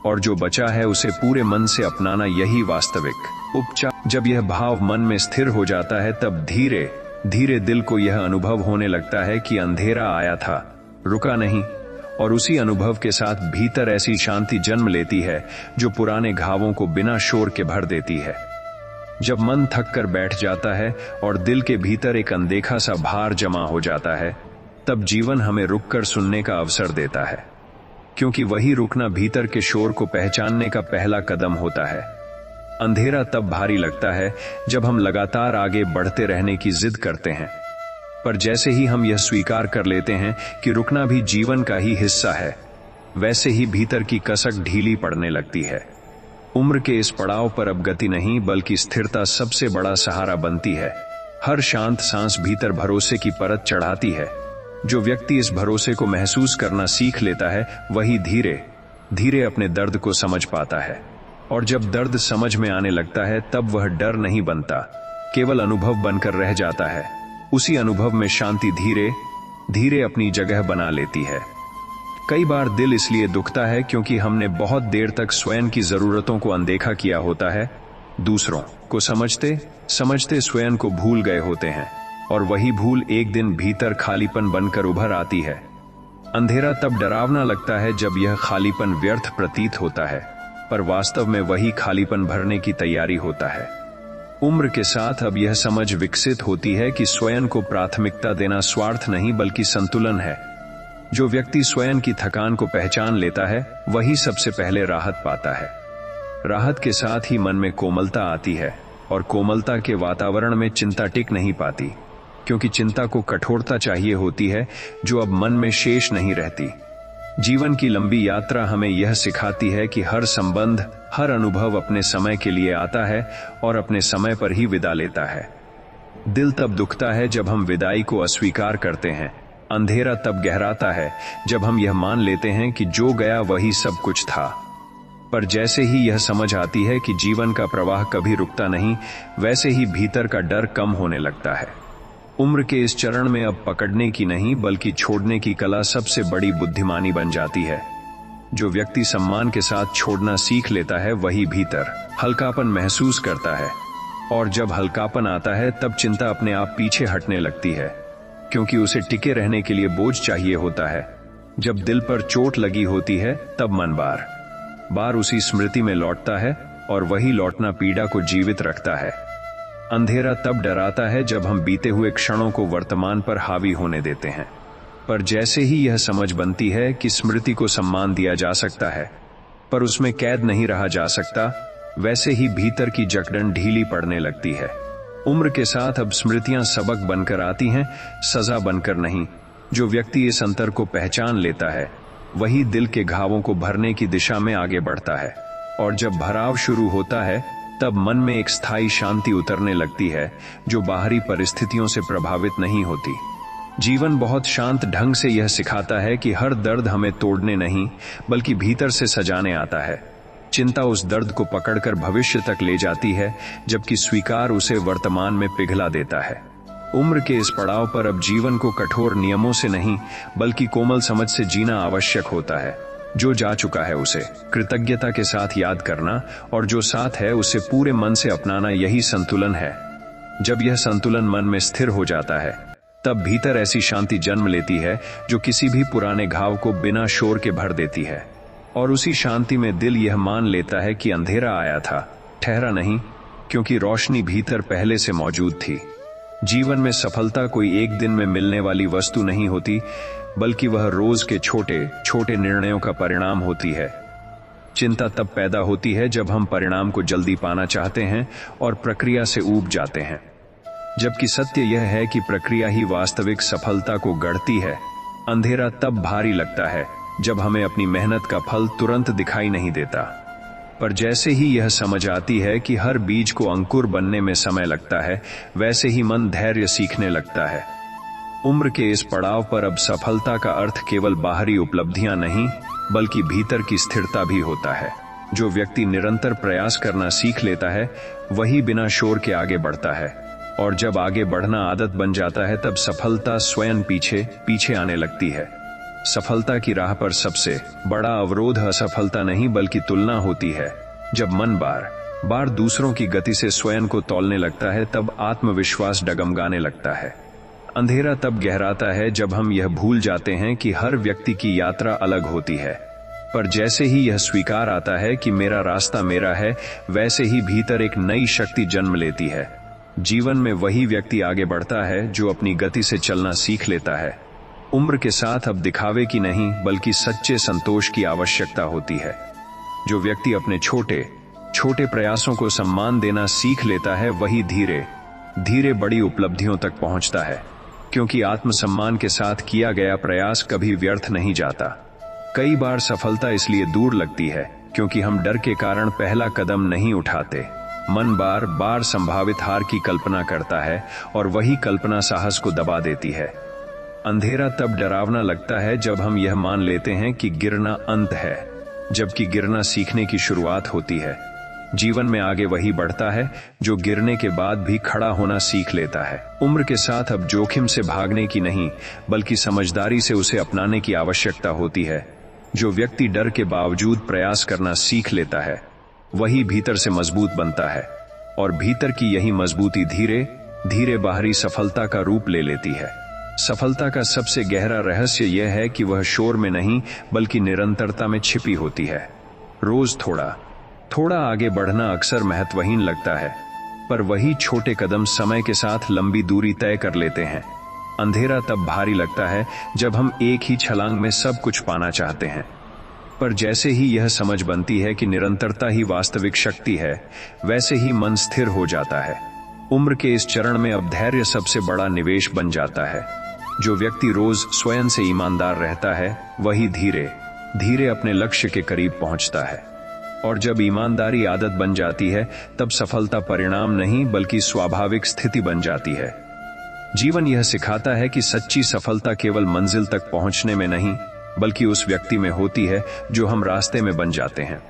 और जो बचा है उसे पूरे मन से अपनाना, यही वास्तविक उपचार। जब यह भाव मन में स्थिर हो जाता है तब धीरे धीरे दिल को यह अनुभव होने लगता है कि अंधेरा आया था, रुका नहीं, और उसी अनुभव के साथ भीतर ऐसी शांति जन्म लेती है जो पुराने घावों को बिना शोर के भर देती है। जब मन थक कर बैठ जाता है और दिल के भीतर एक अनदेखा सा भार जमा हो जाता है तब जीवन हमें रुककर सुनने का अवसर देता है, क्योंकि वही रुकना भीतर के शोर को पहचानने का पहला कदम होता है। अंधेरा तब भारी लगता है जब हम लगातार आगे बढ़ते रहने की जिद करते हैं, पर जैसे ही हम यह स्वीकार कर लेते हैं कि रुकना भी जीवन का ही हिस्सा है, वैसे ही भीतर की कसक ढीली पड़ने लगती है। उम्र के इस पड़ाव पर अब गति नहीं बल्कि स्थिरता सबसे बड़ा सहारा बनती है। हर शांत सांस भीतर भरोसे की परत चढ़ाती है। जो व्यक्ति इस भरोसे को महसूस करना सीख लेता है वही धीरे धीरे अपने दर्द को समझ पाता है, और जब दर्द समझ में आने लगता है तब वह डर नहीं बनता, केवल अनुभव बनकर रह जाता है। उसी अनुभव में शांति धीरे धीरे अपनी जगह बना लेती है। कई बार दिल इसलिए दुखता है क्योंकि हमने बहुत देर तक स्वयं की जरूरतों को अनदेखा किया होता है, दूसरों को समझते समझते स्वयं को भूल गए होते हैं, और वही भूल एक दिन भीतर खालीपन बनकर उभर आती है। अंधेरा तब डरावना लगता है जब यह खालीपन व्यर्थ प्रतीत होता है, पर वास्तव में वही खालीपन भरने की तैयारी होता है। उम्र के साथ अब यह समझ विकसित होती है कि स्वयं को प्राथमिकता देना स्वार्थ नहीं बल्कि संतुलन है। जो व्यक्ति स्वयं की थकान को पहचान लेता है वही सबसे पहले राहत पाता है। राहत के साथ ही मन में कोमलता आती है, और कोमलता के वातावरण में चिंता टिक नहीं पाती, क्योंकि चिंता को कठोरता चाहिए होती है जो अब मन में शेष नहीं रहती। जीवन की लंबी यात्रा हमें यह सिखाती है कि हर संबंध, हर अनुभव अपने समय के लिए आता है और अपने समय पर ही विदा लेता है। दिल तब दुखता है जब हम विदाई को अस्वीकार करते हैं। अंधेरा तब गहराता है जब हम यह मान लेते हैं कि जो गया वही सब कुछ था। पर जैसे ही यह समझ आती है कि जीवन का प्रवाह कभी रुकता नहीं, वैसे ही भीतर का डर कम होने लगता है। उम्र के इस चरण में अब पकड़ने की नहीं बल्कि छोड़ने की कला सबसे बड़ी बुद्धिमानी बन जाती है। जो व्यक्ति सम्मान के साथ छोड़ना सीख लेता है वही भीतर हल्कापन महसूस करता है, और जब हल्कापन आता है तब चिंता अपने आप पीछे हटने लगती है, क्योंकि उसे टिके रहने के लिए बोझ चाहिए होता है। जब दिल पर चोट लगी होती है तब मन बार बार उसी स्मृति में लौटता है, और वही लौटना पीड़ा को जीवित रखता है। अंधेरा तब डराता है जब हम बीते हुए क्षणों को वर्तमान पर हावी होने देते हैं, पर जैसे ही यह समझ बनती है कि स्मृति को सम्मान दिया जा सकता है पर उसमें कैद नहीं रहा जा सकता, वैसे ही भीतर की जकड़न ढीली पड़ने लगती है। उम्र के साथ अब स्मृतियां सबक बनकर आती हैं, सजा बनकर नहीं। जो व्यक्ति इस अंतर को पहचान लेता है वही दिल के घावों को भरने की दिशा में आगे बढ़ता है, और जब भराव शुरू होता है तब मन में एक स्थायी शांति उतरने लगती है जो बाहरी परिस्थितियों से प्रभावित नहीं होती। जीवन बहुत शांत ढंग से यह सिखाता है कि हर दर्द हमें तोड़ने नहीं बल्कि भीतर से सजाने आता है। चिंता उस दर्द को पकड़कर भविष्य तक ले जाती है, जबकि स्वीकार उसे वर्तमान में पिघला देता है। उम्र के इस पड़ाव पर अब जीवन को कठोर नियमों से नहीं बल्कि कोमल समझ से जीना आवश्यक होता है। जो जा चुका है उसे कृतज्ञता के साथ याद करना, और जो साथ है उसे पूरे मन से अपनाना, यही संतुलन है। जब यह संतुलन मन में स्थिर हो जाता है तब भीतर ऐसी शांति जन्म लेती है जो किसी भी पुराने घाव को बिना शोर के भर देती है, और उसी शांति में दिल यह मान लेता है कि अंधेरा आया था, ठहरा नहीं, क्योंकि रोशनी भीतर पहले से मौजूद थी। जीवन में सफलता कोई एक दिन में मिलने वाली वस्तु नहीं होती, बल्कि वह रोज के छोटे छोटे निर्णयों का परिणाम होती है। चिंता तब पैदा होती है जब हम परिणाम को जल्दी पाना चाहते हैं और प्रक्रिया से ऊब जाते हैं। जबकि सत्य यह है कि प्रक्रिया ही वास्तविक सफलता को गढ़ती है। अंधेरा तब भारी लगता है जब हमें अपनी मेहनत का फल तुरंत दिखाई नहीं देता, पर जैसे ही यह समझ आती है कि हर बीज को अंकुर बनने में समय लगता है, वैसे ही मन धैर्य सीखने लगता है। उम्र के इस पड़ाव पर अब सफलता का अर्थ केवल बाहरी उपलब्धियां नहीं, बल्कि भीतर की स्थिरता भी होता है। जो व्यक्ति निरंतर प्रयास करना सीख लेता है, वही बिना शोर के आगे बढ़ता है, और जब आगे बढ़ना आदत बन जाता है, तब सफलता स्वयं पीछे पीछे आने लगती है। सफलता की राह पर सबसे बड़ा अवरोध असफलता नहीं, बल्कि तुलना होती है। जब मन बार बार दूसरों की गति से स्वयं को तौलने लगता है, तब आत्मविश्वास डगमगाने लगता है। अंधेरा तब गहराता है जब हम यह भूल जाते हैं कि हर व्यक्ति की यात्रा अलग होती है, पर जैसे ही यह स्वीकार आता है कि मेरा रास्ता मेरा है, वैसे ही भीतर एक नई शक्ति जन्म लेती है। जीवन में वही व्यक्ति आगे बढ़ता है जो अपनी गति से चलना सीख लेता है। उम्र के साथ अब दिखावे की नहीं, बल्कि सच्चे संतोष की आवश्यकता होती है। जो व्यक्ति अपने छोटे छोटे प्रयासों को सम्मान देना सीख लेता है, वही धीरे धीरे बड़ी उपलब्धियों तक पहुंचता है, क्योंकि आत्मसम्मान के साथ किया गया प्रयास कभी व्यर्थ नहीं जाता। कई बार सफलता इसलिए दूर लगती है क्योंकि हम डर के कारण पहला कदम नहीं उठाते। मन बार बार संभावित हार की कल्पना करता है, और वही कल्पना साहस को दबा देती है। अंधेरा तब डरावना लगता है जब हम यह मान लेते हैं कि गिरना अंत है, जबकि गिरना सीखने की शुरुआत होती है। जीवन में आगे वही बढ़ता है जो गिरने के बाद भी खड़ा होना सीख लेता है। उम्र के साथ अब जोखिम से भागने की नहीं, बल्कि समझदारी से उसे अपनाने की आवश्यकता होती है। जो व्यक्ति डर के बावजूद प्रयास करना सीख लेता है, वही भीतर से मजबूत बनता है, और भीतर की यही मजबूती धीरे धीरे बाहरी सफलता का रूप ले लेती है। सफलता का सबसे गहरा रहस्य यह है कि वह शोर में नहीं, बल्कि निरंतरता में छिपी होती है। रोज थोड़ा थोड़ा आगे बढ़ना अक्सर महत्वहीन लगता है, पर वही छोटे कदम समय के साथ लंबी दूरी तय कर लेते हैं। अंधेरा तब भारी लगता है जब हम एक ही छलांग में सब कुछ पाना चाहते हैं, पर जैसे ही यह समझ बनती है कि निरंतरता ही वास्तविक शक्ति है, वैसे ही मन स्थिर हो जाता है। उम्र के इस चरण में अब धैर्य सबसे बड़ा निवेश बन जाता है। जो व्यक्ति रोज स्वयं से ईमानदार रहता है, वही धीरे धीरे अपने लक्ष्य के करीब पहुंचता है, और जब ईमानदारी आदत बन जाती है, तब सफलता परिणाम नहीं, बल्कि स्वाभाविक स्थिति बन जाती है। जीवन यह सिखाता है कि सच्ची सफलता केवल मंजिल तक पहुंचने में नहीं, बल्कि उस व्यक्ति में होती है जो हम रास्ते में बन जाते हैं।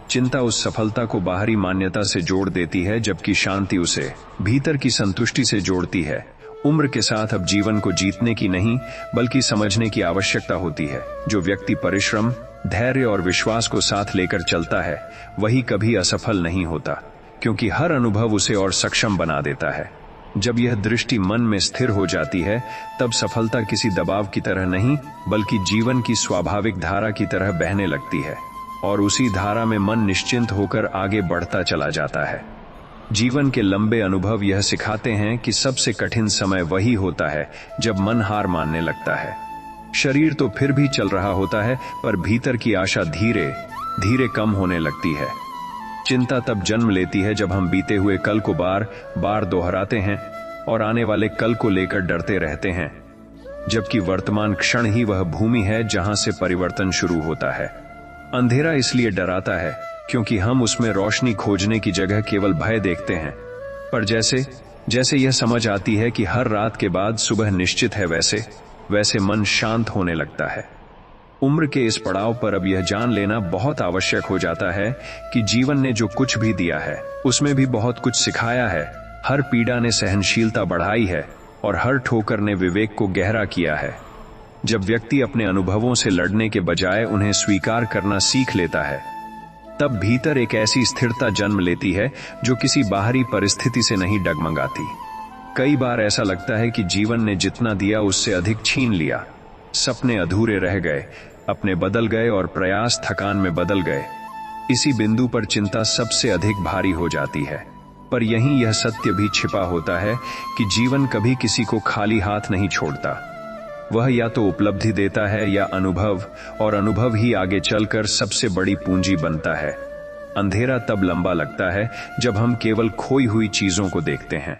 चिंता उस सफलता को बाहरी मान्यता से जोड़ देती है, जबकि शांति उसे भीतर की संतुष्टि से जोड़ती है। उम्र के साथ अब जीवन को जीतने की नहीं, बल्कि समझने की आवश्यकता होती है। जो व्यक्ति परिश्रम, धैर्य और विश्वास को साथ लेकर चलता है, वही कभी असफल नहीं होता, क्योंकि हर अनुभव उसे और सक्षम बना देता है। जब यह दृष्टि मन में स्थिर हो जाती है, तब सफलता किसी दबाव की तरह नहीं, बल्कि जीवन की स्वाभाविक धारा की तरह बहने लगती है, और उसी धारा में मन निश्चिंत होकर आगे बढ़ता चला जाता है। जीवन के लंबे अनुभव यह सिखाते हैं कि सबसे कठिन समय वही होता है जब मन हार मानने लगता है। शरीर तो फिर भी चल रहा होता है, पर भीतर की आशा धीरे धीरे कम होने लगती है। चिंता तब जन्म लेती है जब हम बीते हुए कल को बार बार दोहराते हैं और आने वाले कल को लेकर डरते रहते हैं, जबकि वर्तमान क्षण ही वह भूमि है जहां से परिवर्तन शुरू होता है। अंधेरा इसलिए डराता है क्योंकि हम उसमें रोशनी खोजने की जगह केवल भय देखते हैं, पर जैसे जैसे यह समझ आती है कि हर रात के बाद सुबह निश्चित है, वैसे वैसे मन शांत होने लगता है। उम्र के इस पड़ाव पर अब यह जान लेना बहुत आवश्यक हो जाता है कि जीवन ने जो कुछ भी दिया है, उसमें भी बहुत कुछ सिखाया है। हर पीड़ा ने सहनशीलता बढ़ाई है, और हर ठोकर ने विवेक को गहरा किया है। जब व्यक्ति अपने अनुभवों से लड़ने के बजाय उन्हें स्वीकार करना सीख लेता है, तब भीतर एक ऐसी स्थिरता जन्म लेती है जो किसी बाहरी परिस्थिति से नहीं डगमगाती। कई बार ऐसा लगता है कि जीवन ने जितना दिया उससे अधिक छीन लिया। सपने अधूरे रह गए, अपने बदल गए, और प्रयास थकान में बदल गए। इसी बिंदु पर चिंता सबसे अधिक भारी हो जाती है। पर यहीं यह सत्य भी छिपा होता है कि जीवन कभी किसी को खाली हाथ नहीं छोड़ता। वह या तो उपलब्धि देता है या अनुभव, और अनुभव ही आगे चलकर सबसे बड़ी पूंजी बनता है। अंधेरा तब लंबा लगता है जब हम केवल खोई हुई चीजों को देखते हैं,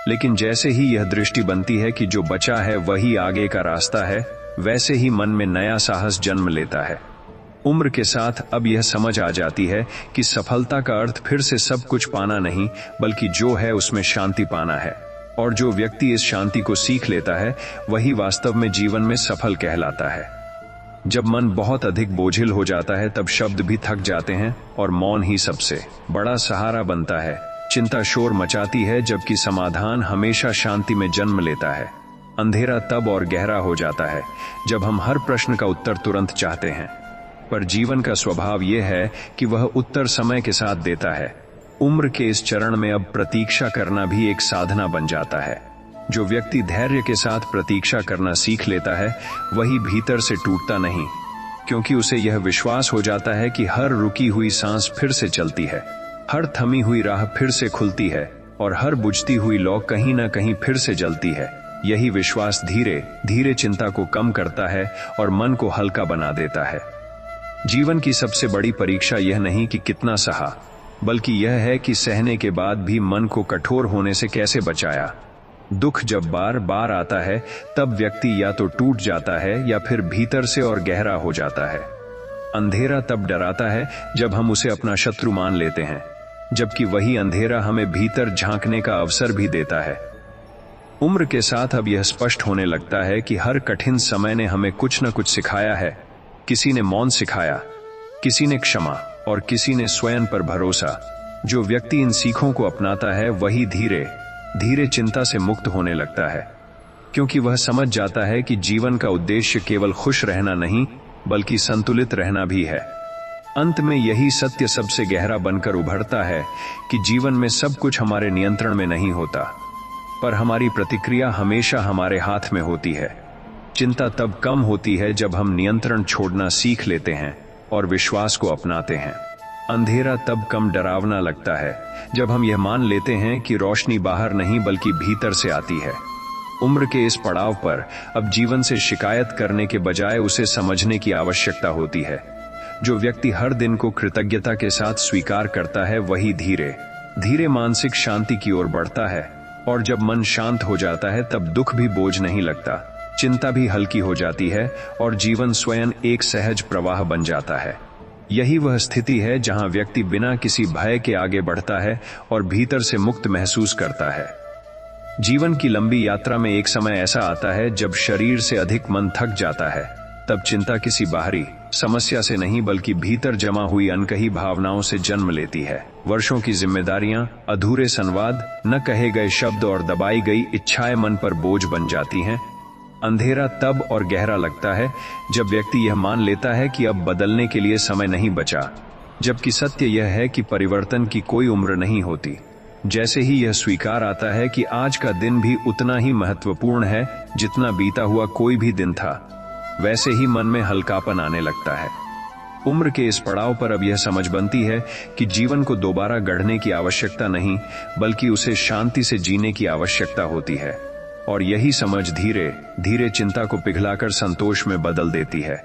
लेकिन जैसे ही यह दृष्टि बनती है कि जो बचा है वही आगे का रास्ता है, वैसे ही मन में नया साहस जन्म लेता है। उम्र के साथ अब यह समझ आ जाती है कि सफलता का अर्थ फिर से सब कुछ पाना नहीं, बल्कि जो है उसमें शांति पाना है। और जो व्यक्ति इस शांति को सीख लेता है वही वास्तव में जीवन में सफल कहलाता है। जब मन बहुत अधिक बोझिल हो जाता है तब शब्द भी थक जाते हैं और मौन ही सबसे बड़ा सहारा बनता है। चिंता शोर मचाती है जबकि समाधान हमेशा शांति में जन्म लेता है। अंधेरा तब और गहरा हो जाता है जब हम हर प्रश्न का उत्तर तुरंत चाहते हैं, पर जीवन का स्वभाव यह है कि वह उत्तर समय के साथ देता है। उम्र के इस चरण में अब प्रतीक्षा करना भी एक साधना बन जाता है। जो व्यक्ति धैर्य के साथ प्रतीक्षा करना सीख लेता है वही भीतर से टूटता नहीं, क्योंकि उसे यह विश्वास हो जाता है कि हर रुकी हुई सांस फिर से चलती है, हर थमी हुई राह फिर से खुलती है और हर बुझती हुई लौ कहीं ना कहीं फिर से जलती है। यही विश्वास धीरे धीरे चिंता को कम करता है और मन को हल्का बना देता है। जीवन की सबसे बड़ी परीक्षा यह नहीं कि कितना सहा, बल्कि यह है कि सहने के बाद भी मन को कठोर होने से कैसे बचाया। दुख जब बार बार आता है तब व्यक्ति या तो टूट जाता है या फिर भीतर से और गहरा हो जाता है। अंधेरा तब डराता है जब हम उसे अपना शत्रु मान लेते हैं, जबकि वही अंधेरा हमें भीतर झांकने का अवसर भी देता है। उम्र के साथ अब यह स्पष्ट होने लगता है कि हर कठिन समय ने हमें कुछ न कुछ सिखाया है। किसी ने मौन सिखाया, किसी ने क्षमा और किसी ने स्वयं पर भरोसा। जो व्यक्ति इन सीखों को अपनाता है वही धीरे धीरे चिंता से मुक्त होने लगता है, क्योंकि वह समझ जाता है कि जीवन का उद्देश्य केवल खुश रहना नहीं बल्कि संतुलित रहना भी है। अंत में यही सत्य सबसे गहरा बनकर उभरता है कि जीवन में सब कुछ हमारे नियंत्रण में नहीं होता, पर हमारी प्रतिक्रिया हमेशा हमारे हाथ में होती है। चिंता तब कम होती है जब हम नियंत्रण छोड़ना सीख लेते हैं और विश्वास को अपनाते हैं। अंधेरा तब कम डरावना लगता है जब हम यह मान लेते हैं कि रोशनी बाहर नहीं बल्कि भीतर से आती है। उम्र के इस पड़ाव पर अब जीवन से शिकायत करने के बजाय उसे समझने की आवश्यकता होती है। जो व्यक्ति हर दिन को कृतज्ञता के साथ स्वीकार करता है वही धीरे धीरे मानसिक शांति की ओर बढ़ता है। और जब मन शांत हो जाता है तब दुख भी बोझ नहीं लगता, चिंता भी हल्की हो जाती है और जीवन स्वयं एक सहज प्रवाह बन जाता है। यही वह स्थिति है जहां व्यक्ति बिना किसी भय के आगे बढ़ता है और भीतर से मुक्त महसूस करता है। जीवन की लंबी यात्रा में एक समय ऐसा आता है जब शरीर से अधिक मन थक जाता है। तब चिंता किसी बाहरी समस्या से नहीं बल्कि भीतर जमा हुई अनकही भावनाओं से जन्म लेती है। वर्षों की जिम्मेदारियां, अधूरे संवाद, न कहे गए शब्द और दबाई गई इच्छाएं मन पर बोझ बन जाती हैं। अंधेरा तब और गहरा लगता है जब व्यक्ति यह मान लेता है कि अब बदलने के लिए समय नहीं बचा, जबकि सत्य यह है कि परिवर्तन की कोई उम्र नहीं होती। जैसे ही यह स्वीकार आता है कि आज का दिन भी उतना ही महत्वपूर्ण है जितना बीता हुआ कोई भी दिन था, वैसे ही मन में हल्कापन आने लगता है। उम्र के इस पड़ाव पर अब यह समझ बनती है कि जीवन को दोबारा गढ़ने की आवश्यकता नहीं बल्कि उसे शांति से जीने की आवश्यकता होती है। और यही समझ धीरे धीरे चिंता को पिघलाकर संतोष में बदल देती है।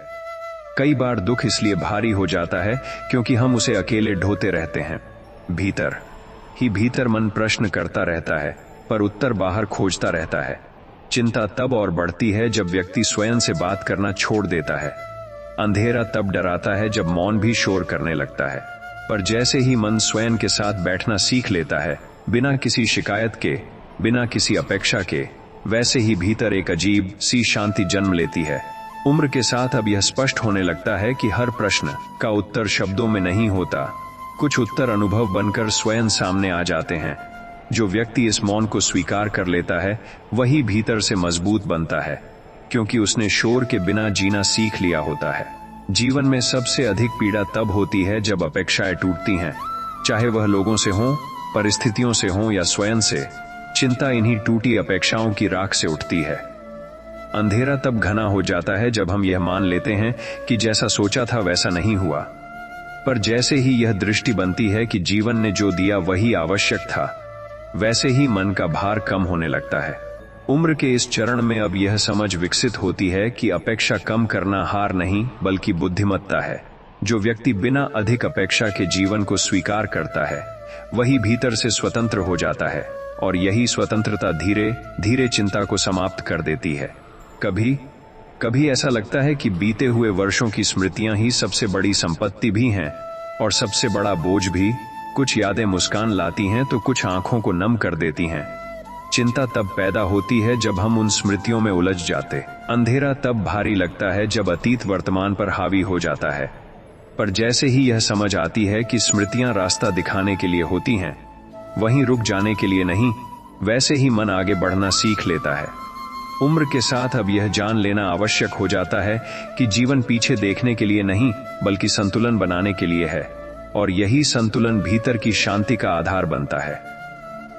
कई बार दुख इसलिए भारी हो जाता है क्योंकि हम उसे अकेले ढोते रहते हैं। भीतर ही भीतर मन प्रश्न करता रहता है पर उत्तर बाहर खोजता रहता है। चिंता तब और बढ़ती है जब व्यक्ति स्वयं से बात करना छोड़ देता है। अंधेरा तब डराता है जब मौन भी शोर करने लगता है। पर जैसे ही मन स्वयं के साथ बैठना सीख लेता है, बिना किसी शिकायत के, बिना किसी अपेक्षा के, वैसे ही भीतर एक अजीब सी शांति जन्म लेती है। उम्र के साथ अब यह स्पष्ट होने लगता है कि हर प्रश्न का उत्तर शब्दों में नहीं होता, कुछ उत्तर अनुभव बनकर स्वयं सामने आ जाते हैं। जो व्यक्ति इस मौन को स्वीकार कर लेता है वही भीतर से मजबूत बनता है, क्योंकि उसने शोर के बिना जीना सीख लिया होता है। जीवन में सबसे अधिक पीड़ा तब होती है जब अपेक्षाएं टूटती हैं, चाहे वह लोगों से हों, परिस्थितियों से हों या स्वयं से। चिंता इन्हीं टूटी अपेक्षाओं की राख से उठती है। अंधेरा तब घना हो जाता है जब हम यह मान लेते हैं कि जैसा सोचा था वैसा नहीं हुआ। पर जैसे ही यह दृष्टि बनती है कि जीवन ने जो दिया वही आवश्यक था, वैसे ही मन का भार कम होने लगता है। उम्र के इस चरण में अब यह समझ विकसित होती है कि अपेक्षा कम करना हार नहीं बल्कि बुद्धिमत्ता है। जो व्यक्ति बिना अधिक अपेक्षा के जीवन को स्वीकार करता है वही भीतर से स्वतंत्र हो जाता है। और यही स्वतंत्रता धीरे धीरे चिंता को समाप्त कर देती है। कभी कभी ऐसा लगता है कि बीते हुए वर्षों की स्मृतियां ही सबसे बड़ी संपत्ति भी हैं और सबसे बड़ा बोझ भी। कुछ यादें मुस्कान लाती हैं तो कुछ आंखों को नम कर देती हैं। चिंता तब पैदा होती है जब हम उन स्मृतियों में उलझ जाते। अंधेरा तब भारी लगता है जब अतीत वर्तमान पर हावी हो जाता है। पर जैसे ही यह समझ आती है कि स्मृतियां रास्ता दिखाने के लिए होती हैं, वहीं रुक जाने के लिए नहीं, वैसे ही मन आगे बढ़ना सीख लेता है। उम्र के साथ अब यह जान लेना आवश्यक हो जाता है कि जीवन पीछे देखने के लिए नहीं बल्कि संतुलन बनाने के लिए है, और यही संतुलन भीतर की शांति का आधार बनता है।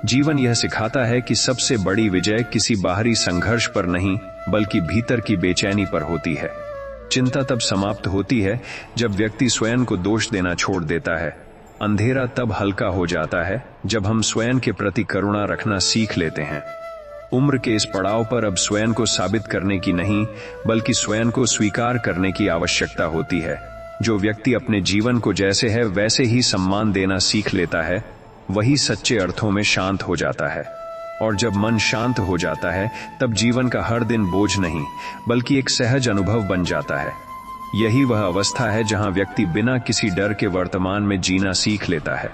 जीवन यह सिखाता है कि सबसे बड़ी विजय किसी बाहरी संघर्ष पर नहीं बल्कि भीतर की बेचैनी पर होती है। चिंता तब समाप्त होती है जब व्यक्ति स्वयं को दोष देना छोड़ देता है। अंधेरा तब हल्का हो जाता है जब हम स्वयं के प्रति करुणा रखना सीख लेते हैं। उम्र के इस पड़ाव पर अब स्वयं को साबित करने की नहीं बल्कि स्वयं को स्वीकार करने की आवश्यकता होती है। जो व्यक्ति अपने जीवन को जैसे है वैसे ही सम्मान देना सीख लेता है, वही सच्चे अर्थों में शांत हो जाता है। और जब मन शांत हो जाता है तब जीवन का हर दिन बोझ नहीं बल्कि एक सहज अनुभव बन जाता है। यही वह अवस्था है जहां व्यक्ति बिना किसी डर के वर्तमान में जीना सीख लेता है।